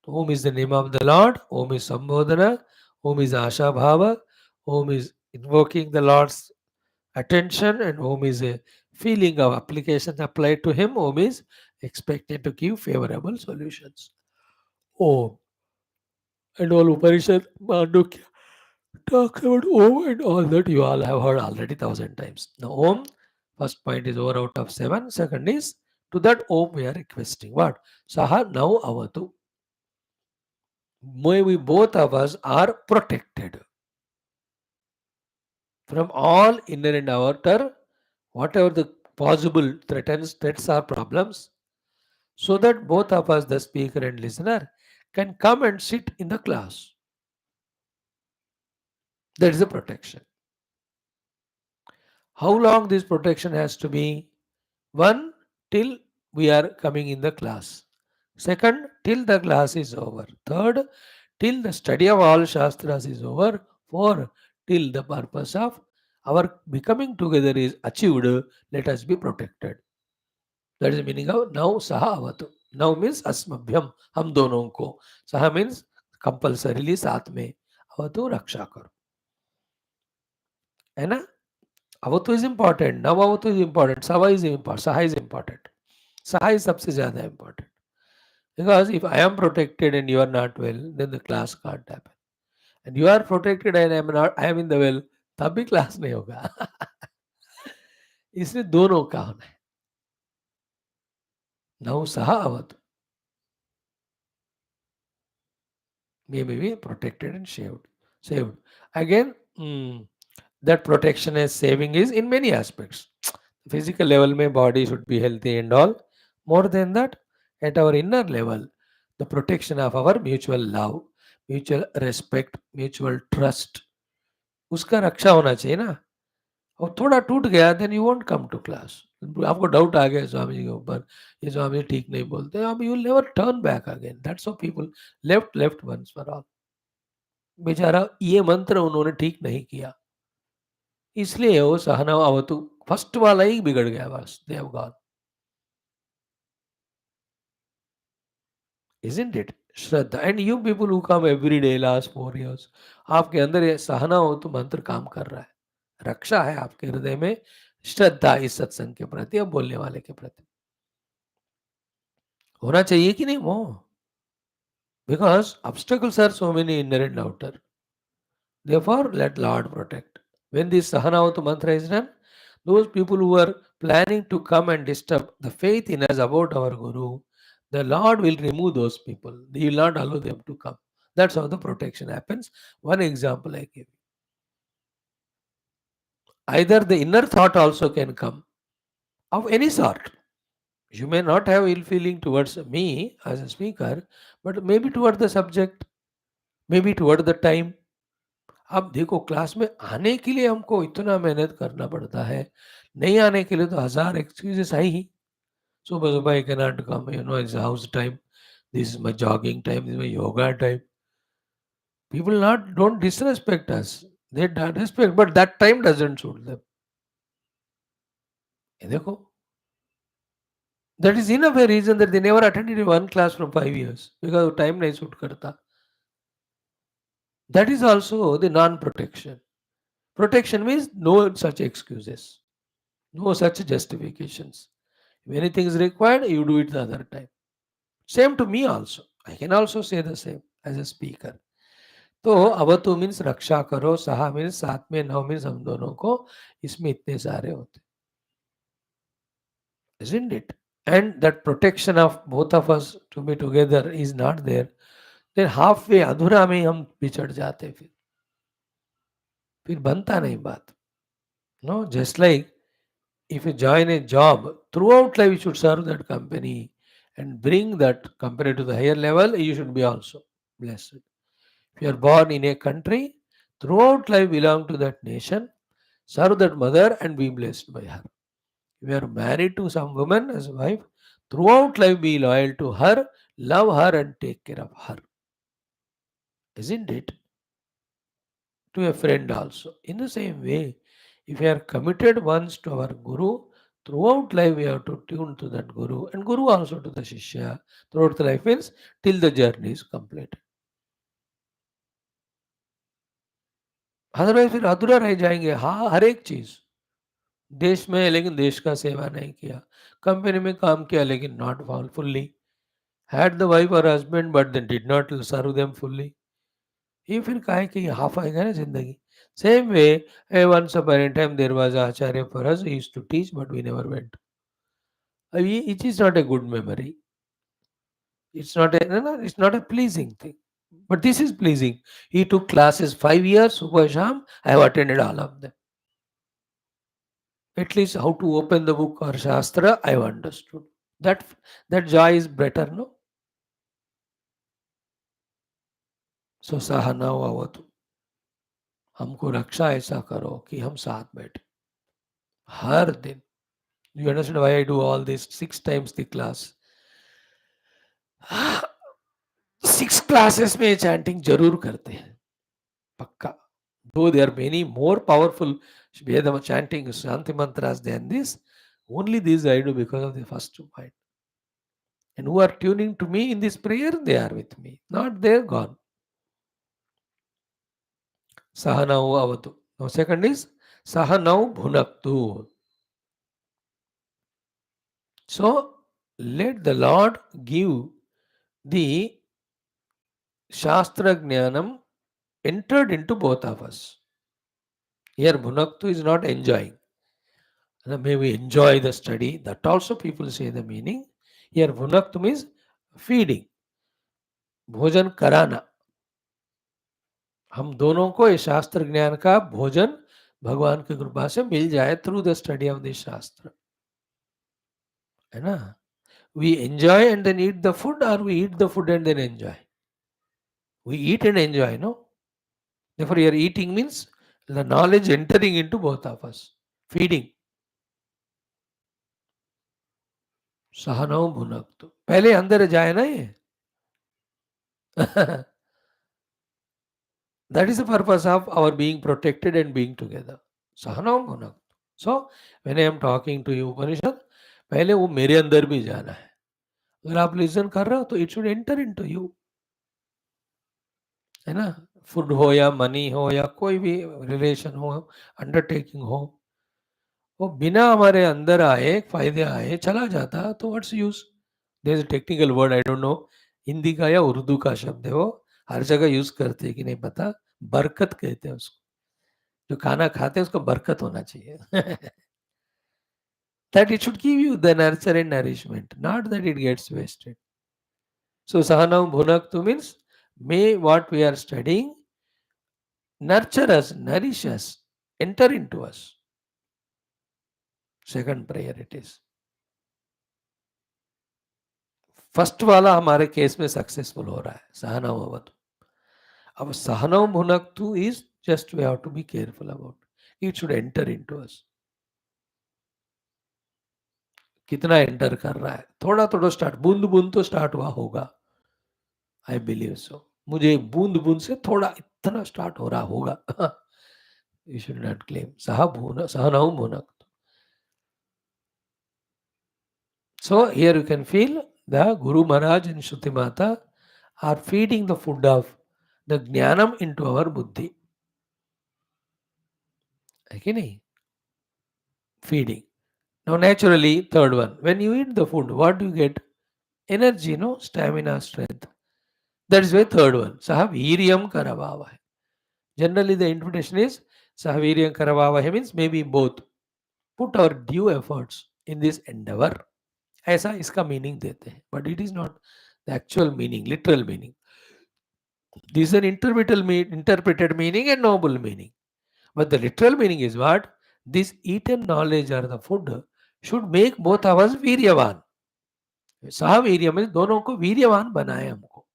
Om is the name of the Lord. Om is Sambodhana. Om is Asha Bhava. Om is invoking the Lord's attention, and Om is a feeling of application applied to him. Om is expected to give favorable solutions. Om. And all Upanishad Mandukya talks about Om and all that you all have heard already 1,000 times. Now, Om, first point is over out of 7. Second is, to that Om we are requesting. What? Saha now avatu. May we both of us are protected from all inner and outer, whatever the possible threats or problems, so that both of us, the speaker and listener, can come and sit in the class. That is the protection. How long this protection has to be? One, till we are coming in the class. Second, till the class is over. Third, till the study of all Shastras is over. Four, till the purpose of our becoming together is achieved, let us be protected. That is the meaning of now saha avatu. Now means asmabhyam, हम दोनों को. Saha means compulsorily साथ में. Avatu रक्षा करो. है ना? Avatu is important. Now avatu is important. Sava is important. Saha is important. Saha is सबसे ज़्यादा important. Because if I am protected and you are not well, then the class can't happen. And you are protected and I am in the well, तब भी class नहीं होगा. इसलिए दोनों का होना है. Now saha avatu. May be protected and saved. Again, that protection and saving is in many aspects. Physical level, mein body should be healthy and all. More than that, at our inner level, the protection of our mutual love, mutual respect, mutual trust, उसका रक्षा होना चाहिए ना. और थोड़ा टूट गया, then you won't come to class. आपको doubt आ गया स्वामी जी के ऊपर, ये स्वामी जी ठीक नहीं बोलते, अब you will never turn back again. That's how people left once for all. बेचारा ये मंत्र उन्होंने ठीक नहीं किया, इसलिए वो सहना अवतु फर्स्ट वाला ही बिगड़ गया. बस they have gone. Isn't it? Shraddha. And you people who come every day last 4 years, आपके अंदर ये सहना हो तो मंत्र काम कर रहा है, रक्षा है आपके हृदय में, श्रद्धा इस सत्संग के प्रति और बोलने वाले के प्रति होना चाहिए कि नहीं वो. Because obstacles are so many inner and outer. Therefore, let Lord protect. When this Sahanavatu mantra is done, those people who are planning to come and disturb the faith in us about our Guru, the Lord will remove those people. He will not allow them to come. That's how the protection happens. One example I give. Either the inner thought also can come of any sort. You may not have ill feeling towards me as a speaker, but maybe toward the subject, maybe toward the time. अब देखो class में आने के लिए हमको इतना मेहनत करना पड़ता है, नहीं आने के लिए तो 1000 एक्सक्यूजेस है ही. सुबह सुबह I can not come, you know, it's house time, this is my jogging time, this is my yoga time. People not don't disrespect us, they respect, but that time doesn't suit them. ये देखो, that is enough a reason that they never attended one class from 5 years, because time नहीं suit करता. That is also the non protection. Protection means no such excuses, no such justifications. If anything is required, you do it the other time. Same to me also. I can also say the same as a speaker. तो अवतु means रक्षा करो, सहा means साथ में, नौ means हम दोनों को, इसमें इतने सारे होते. Isn't it? And that protection of both of us to be together is not there. Then halfway अधूरा में हम बिछड़ जाते, फिर बनता नहीं बात. No, just like if you join a job, throughout life you should serve that company and bring that company to the higher level, you should be also blessed. If you are born in a country, throughout life belong to that nation, serve that mother and be blessed by her. If you are married to some woman as a wife, throughout life be loyal to her, love her, and take care of her. Isn't it? To a friend also. In the same way, if we are committed once to our Guru, throughout life we have to tune to that Guru, and Guru also to the Shishya. Throughout the life means till the journey is complete. Otherwise फिर अधूरा रह जाएंगे. हाँ, हर एक चीज देश में, लेकिन देश का सेवा नहीं किया. कंपनी में काम किया, लेकिन not fully. Had the wife और husband but then did not serve them fully. ये फिर काहे कि हाफ आएगा ना जिंदगी. Same way, once upon a time there was acharya for us, he used to teach but we never went. It is not a good memory. It's not a, no, no, it's not a pleasing thing. But this is pleasing. He took classes 5 years, Bhashyam. I have attended all of them. At least how to open the book or Shastra, I have understood. That that joy is better, no? So सहना अवतु. हमको रक्षा ऐसा करो कि हम साथ बैठे हर दिन. You understand why I do all this 6 times the class? 6 classes में chanting जरूर करते हैं, पक्का. Though there are many more powerful Vedama chanting Shanti mantras than this, only this I do because of the first point. And who are tuning to me in this prayer, they are with me. Not they're gone. Sahanau avatu. Now second is Sahanau bhunaktu. So let the Lord give the Shastra Jnanam entered into both of us. Here bhunaktu is not enjoying. May we enjoy the study. That also people say the meaning. Here bhunaktu means feeding. भोजन कराना. हम दोनों को इस शास्त्र ज्ञान का भोजन भगवान की कृपा से मिल जाए through the study of this shastra, है ना. We enjoy and then eat the food, और we eat the food and then enjoy. We eat and enjoy, no. Therefore your eating means the knowledge entering into both of us. Feeding. सहनौ भुनक्तु. पहले अंदर जाए ना ये. That is the purpose of our being protected and being together. Sahanam bhunaktu. So when I am talking to you Upanishad, पहले वो मेरे अंदर भी जाना है. अगर आप लिसन कर रहे हो तो it should enter into you, है ना. फूड हो या मनी हो या कोई भी रिलेशन हो, अंडरटेकिंग हो, वो बिना हमारे अंदर आए, फायदे आए, चला जाता तो what's use. There is a technical word, I don't know Hindi का या उर्दू का शब्द है, वो हर जगह यूज करते हैं कि नहीं पता. बरकत कहते हैं उसको. जो खाना खाते हैं उसको बरकत होना चाहिए. That it should give you the nurture and nourishment, not that it gets wasted. So Sahanam Bhunaktu means may what we are studying nurture us, nourish us, enter into us. Second prayer it is. First वाला हमारे case में successful हो रहा है, सहनव अवतु. अब सहनव भुनक्तु is just we have to be careful about. It should enter into us. कितना एंटर कर रहा है, थोड़ा थोड़ा स्टार्ट, बूंद बूंद तो स्टार्ट हुआ होगा. I believe so. मुझे बूंद बूंद से थोड़ा इतना स्टार्ट हो रहा होगा. You should not claim. सहनव भुनक्तु. So here you can feel the Guru Maharaj and Shruti Mata are feeding the food of the Jnanam into our buddhi. Okay? Feeding. Now naturally, third one, when you eat the food, what do you get? Energy, no? Stamina, strength. That is why third one, Sahaviryam Karavavahe. Generally the interpretation is Sahaviryam Karavavahe means maybe both. Put our due efforts in this endeavor. ऐसा इसका meaning देते हैं, but it is not the actual meaning, literal meaning. This an interpreted meaning and noble meaning. But the literal meaning is what? This eaten knowledge or the food should make both of us वीर्यवान. साहवीर्य में दोनों को वीर्यवान बनाए हमको.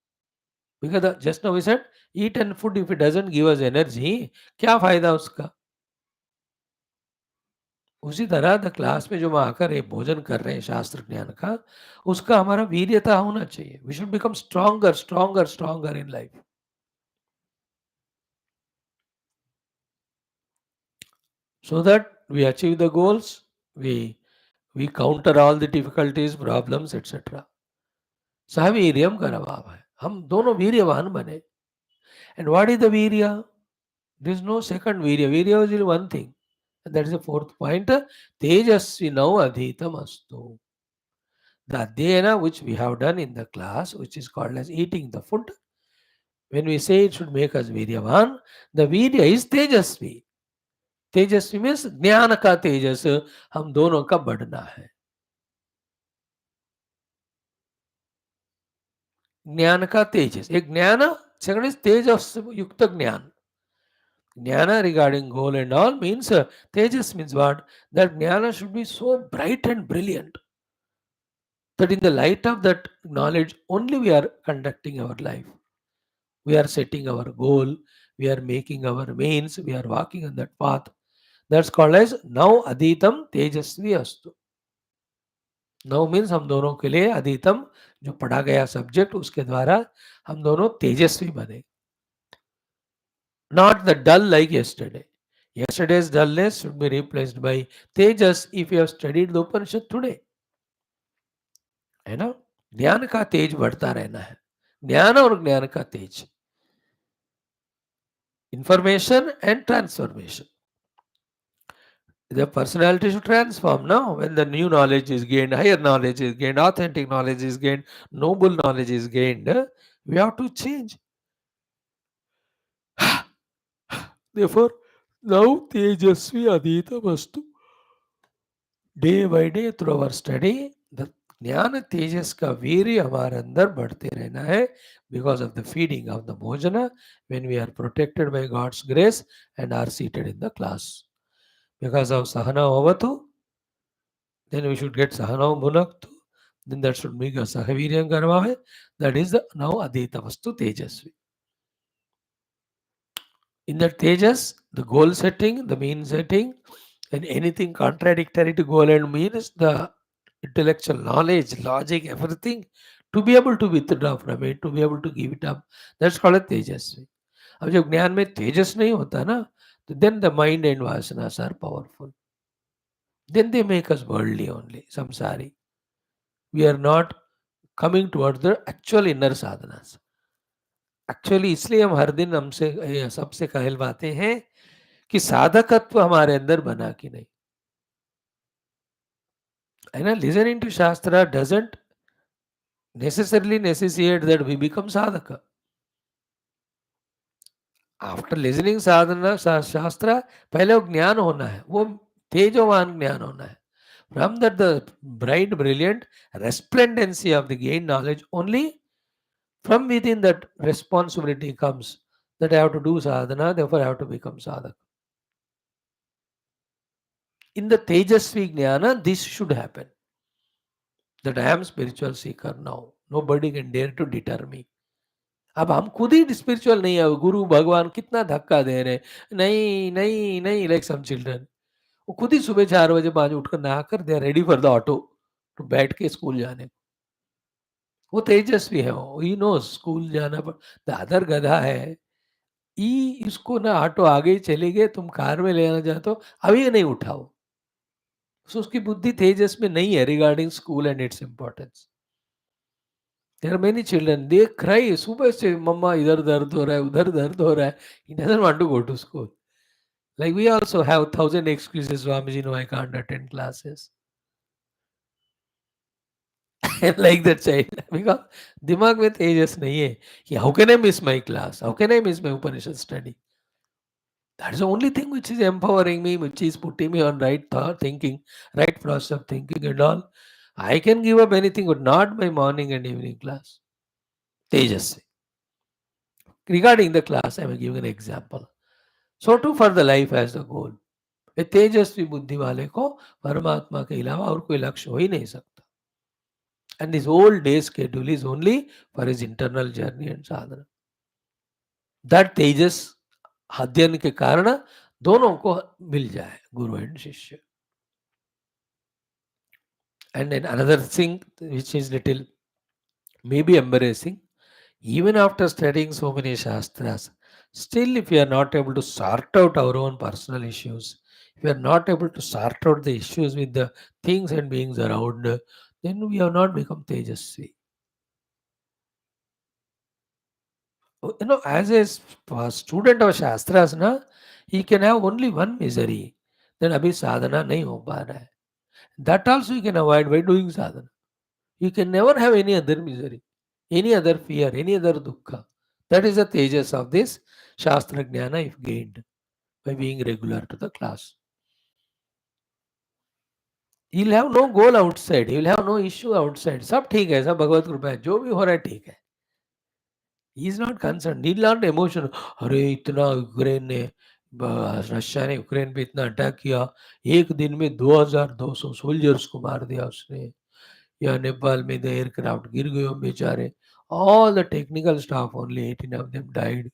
Because just now we said, eat and food if it doesn't give us energy, क्या फायदा उसका? उसी तरह द क्लास में जो हम आकर ये भोजन कर रहे हैं शास्त्र ज्ञान का, उसका हमारा वीर्यता होना चाहिए. We should become stronger stronger stronger in life, so that we achieve the goals, we counter all the difficulties, problems, etc. सवीर्यम करवाव है, हम दोनों वीर्यवान बने. And what is the virya? There is no second virya. Virya is only one thing. And that is the fourth point. Tejasvi now adhitam astu. The adhyayana which we have done in the class, which is called as eating the food, when we say it should make us viryavan, the virya is tejasvi. Tejashwi means ज्ञान का तेजस हम दोनों का बढ़ना है. ज्ञान का तेजस, एक ज्ञान, सेकंड इज तेजस युक्त ज्ञान. Jnana regarding goal and all means tejas means what? That jnana should be so bright and brilliant that in the light of that knowledge only we are conducting our life. We are setting our goal, we are making our means, we are walking on that path. That's called as now adhitam tejasvi astu. Now means हम दोनों के लिए adhitam जो पढ़ा गया subject उसके द्वारा हम दोनों तेजस्वी बने. Not the dull like yesterday. Yesterday's dullness should be replaced by tejas if you have studied the Upanishad today. है ना? ज्ञान का तेज बढ़ता रहना है. ज्ञान और ज्ञान का तेज. Information and transformation. The personality should transform now when the new knowledge is gained, higher knowledge is gained, authentic knowledge is gained, noble knowledge is gained. We have to change. Therefore, now tejasvi adhita vastu. Day by day through our study, the ज्ञान तेजस का वीर्य हमारे अंदर बढ़ते रहना है. Because of the feeding of the bhojana, when we are protected by God's grace and are seated in the class. Because of sahana avatu, then we should get sahana bhunaktu. Then that should make a sahaviryam karvave. That is the now adhita vastu tejasvi. In that tejas, the goal setting, the mean setting, and anything contradictory to goal and mean is the intellectual knowledge, logic, everything, to be able to withdraw from it, to be able to give it up. That's called a तेजस्वी. अब जब ज्ञान में तेजस नहीं होता ना, तो then the mind and vasanas are powerful. Then they make us worldly only, samsari. We are not coming towards the actual inner sadhanas. Actually इसलिए हम हर दिन हमसे सबसे कहलवाते हैं कि साधकत्व हमारे अंदर बना कि नहीं. है ना? Listening to shastra doesn't necessarily necessitate that we become sadhaka. After listening साधना शास्त्र पहले वो ज्ञान होना है, वो तेजवान ज्ञान होना है. From that the bright, brilliant resplendency of the gained knowledge, only from within that responsibility comes that I have to do sadhana, therefore I have to become sadhaka. In the Tejasvi Jnana, this should happen. That I am spiritual seeker now. Nobody can dare to deter me. अब हम खुद ही spiritual नहीं है, गुरु भगवान कितना धक्का दे रहे हैं, नहीं नहीं नहीं, लाइक सम चिल्ड्रन. वो खुद ही सुबह 4 बजे 5 उठकर नहाकर they are ready for the auto तो बैठ के स्कूल जाने. वो तेजस्वी है, वो ही नो स्कूल जाना. पर दादर गधा है, ई इसको ना ऑटो आगे ही चले गए, तुम कार में लेना चाहते हो, अभी नहीं उठाओ. सो उसकी बुद्धि तेजस में नहीं है regarding school and its importance. There are many children, they cry सुबह से, मम्मा इधर दर्द हो रहा है, उधर दर्द हो रहा है. He doesn't want to go to school. Like we also have 1,000 excuses, Swamiji, no, I can't attend classes. Like that child. Because दिमाग में तेजस नहीं है कि how can I miss my class? How can I miss my Upanishad study? That is the only thing which is empowering me, which is putting me on right thought, thinking, right process of thinking and all. I can give up anything, but not my morning and evening class. Tejas. Regarding the class, I will give an example. So too for the life as the goal. ए तेजस्वी बुद्धि वाले को परमात्मा के अलावा और कोई लक्ष्य हो ही नहीं सकता. And this whole day schedule is only for his internal journey and sadhana. That तेजस अध्ययन के कारण दोनों को मिल जाए, गुरु एंड शिष्य. And then another thing which is little maybe embarrassing, even after studying so many Shastras, still if we are not able to sort out our own personal issues, if we are not able to sort out the issues with the things and beings around, then we have not become Tejasvi. As a student of Shastras, na, he can have only one misery. Then abhi sadhana nahi ho pa raha hai. That also you can avoid by doing sadhana. You can never have any other misery, any other fear, any other dukkha. That is the tejas of this Shastra Jnana if gained by being regular to the class. He'll have no goal outside, he will have no issue outside. सब ठीक है, सब भगवत कृपा है, जो भी हो रहा है ठीक है. He is not concerned, he is not emotional. अरे इतना यूक्रेन ने रशिया ने यूक्रेन पे इतना अटैक किया, एक दिन में 2200 सोल्जर्स को मार दिया उसने, या नेपाल में द एयरक्राफ्ट गिर गए बेचारे, all the technical staff only 18 of them died.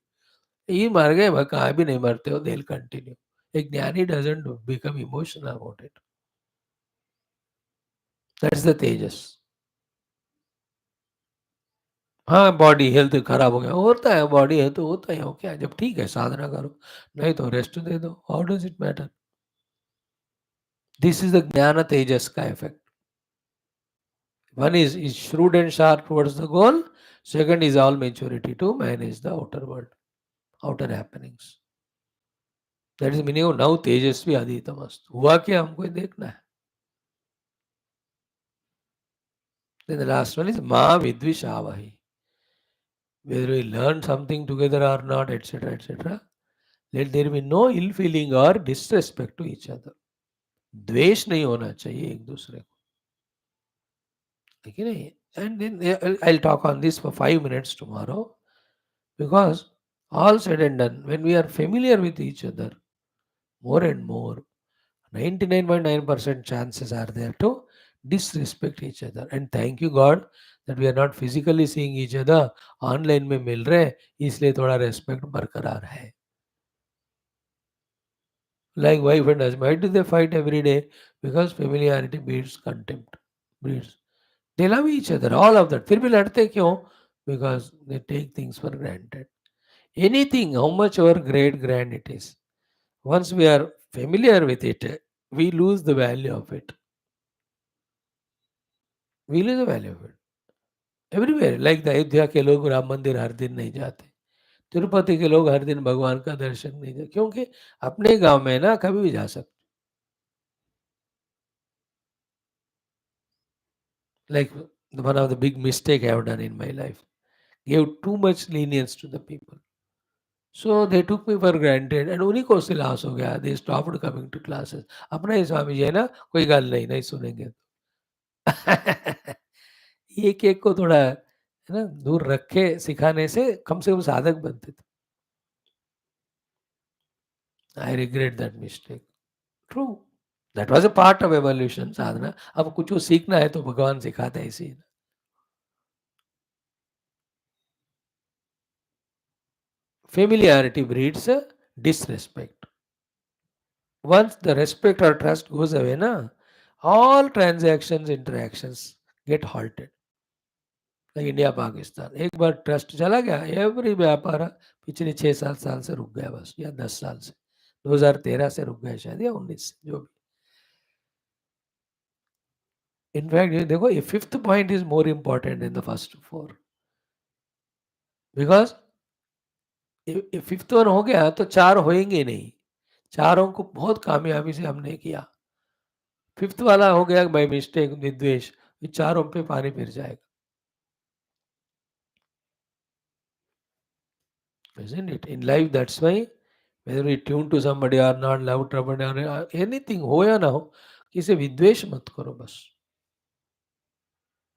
ये मर गए, वह कहाँ भी नहीं मरते हो, दे विल कंटिन्यू. एक ज्ञानी doesn't become emotional about it. That's the tejas. हाँ, बॉडी हेल्थ खराब हो गया, होता है, बॉडी है तो होता ही हो, क्या जब ठीक है साधना करो, नहीं तो रेस्ट दे दो. How does it matter? This is the ज्ञान तेजस का effect. One is shrewd and sharp towards the goal. Second is all maturity to manage the outer world, outer happenings. That is meaning of now Tejasvi Aditamastu. हुआ क्या हमको ये देखना है. Then the last one is Ma Vidvishavahi. Whether we learn something together or not, etc., etc., let there be no ill feeling or disrespect to each other. द्वेष नहीं होना चाहिए एक दूसरे को, ठीक है नहीं. And then I'll talk on this for 5 minutes tomorrow, because all said and done, when we are familiar with each other more and more, 99.9% chances are there to disrespect each other. And thank you God that we are not physically seeing each other, online में मिल रहे हैं, इसलिए थोड़ा respect बरकरार है. Like wife and husband, why do they fight every day? Because familiarity breeds contempt. Breeds. They love each other, all of that. फिर भी लड़ते क्यों? Because they take things for granted. Anything, how much ever great grand it is, once we are familiar with it, we lose the value of it. We lose the value of it. Everywhere, like the Ayodhya के लोग राम मंदिर हर दिन नहीं जाते, तिरुपति के लोग हर दिन भगवान का दर्शन नहीं करते, क्योंकि अपने गांव में ना कभी भी जा सकते. Like one of the big mistake I have done in my life, gave too much lenience to the people. So they took me for granted and उन्हीं को उससे लॉस हो गया. They stopped coming to classes. अपना ही स्वामी जी है ना, कोई गल नहीं, नहीं सुनेंगे. एक एक को थोड़ा है ना दूर रखे सिखाने से कम साधक बनते थे. I regret that mistake. True, that was a part of evolution sadhana. अब कुछ को सीखना है तो भगवान सिखाते हैं इसी. Familiarity breeds disrespect. Once the respect और ट्रस्ट गोज अवे ना, all transactions interactions get halted. Like India Pakistan, एक बार ट्रस्ट चला गया, एवरी व्यापार पिछले 6-7 साल से रुक गया बस, या 10 साल से, 2013 से रुक गया शायद, या 19 से, जो भी. इनफैक्ट ये देखो, ये fifth point is more important in the first four, because fifth one हो गया तो चार होएंगे नहीं. चारों को बहुत कामयाबी से हमने किया. फिफ्थ वाला हो गया बाय मिस्टेक, विद्वेष, ये चारों पे पानी फिर जाएगा. Isn't it? In life, that's why whether we tune to somebody or not, love trouble or anything हो या ना हो, किसी विद्वेष मत करो बस.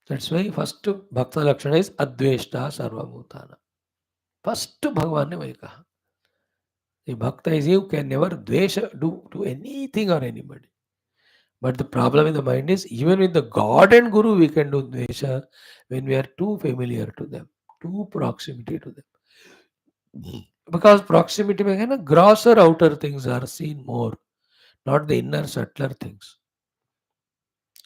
That's why first भक्त लक्षण is अद्वेष्टा सर्वभूतानां. फर्स्ट भगवान ने वही कहा. The bhakta is you can never dvesha do to anything or anybody. But the problem in the mind is, even with the God and Guru, we can do dvesha when we are too familiar to them, too proximity to them. Because proximity में है ना, grosser outer things are seen more, not the inner subtler things.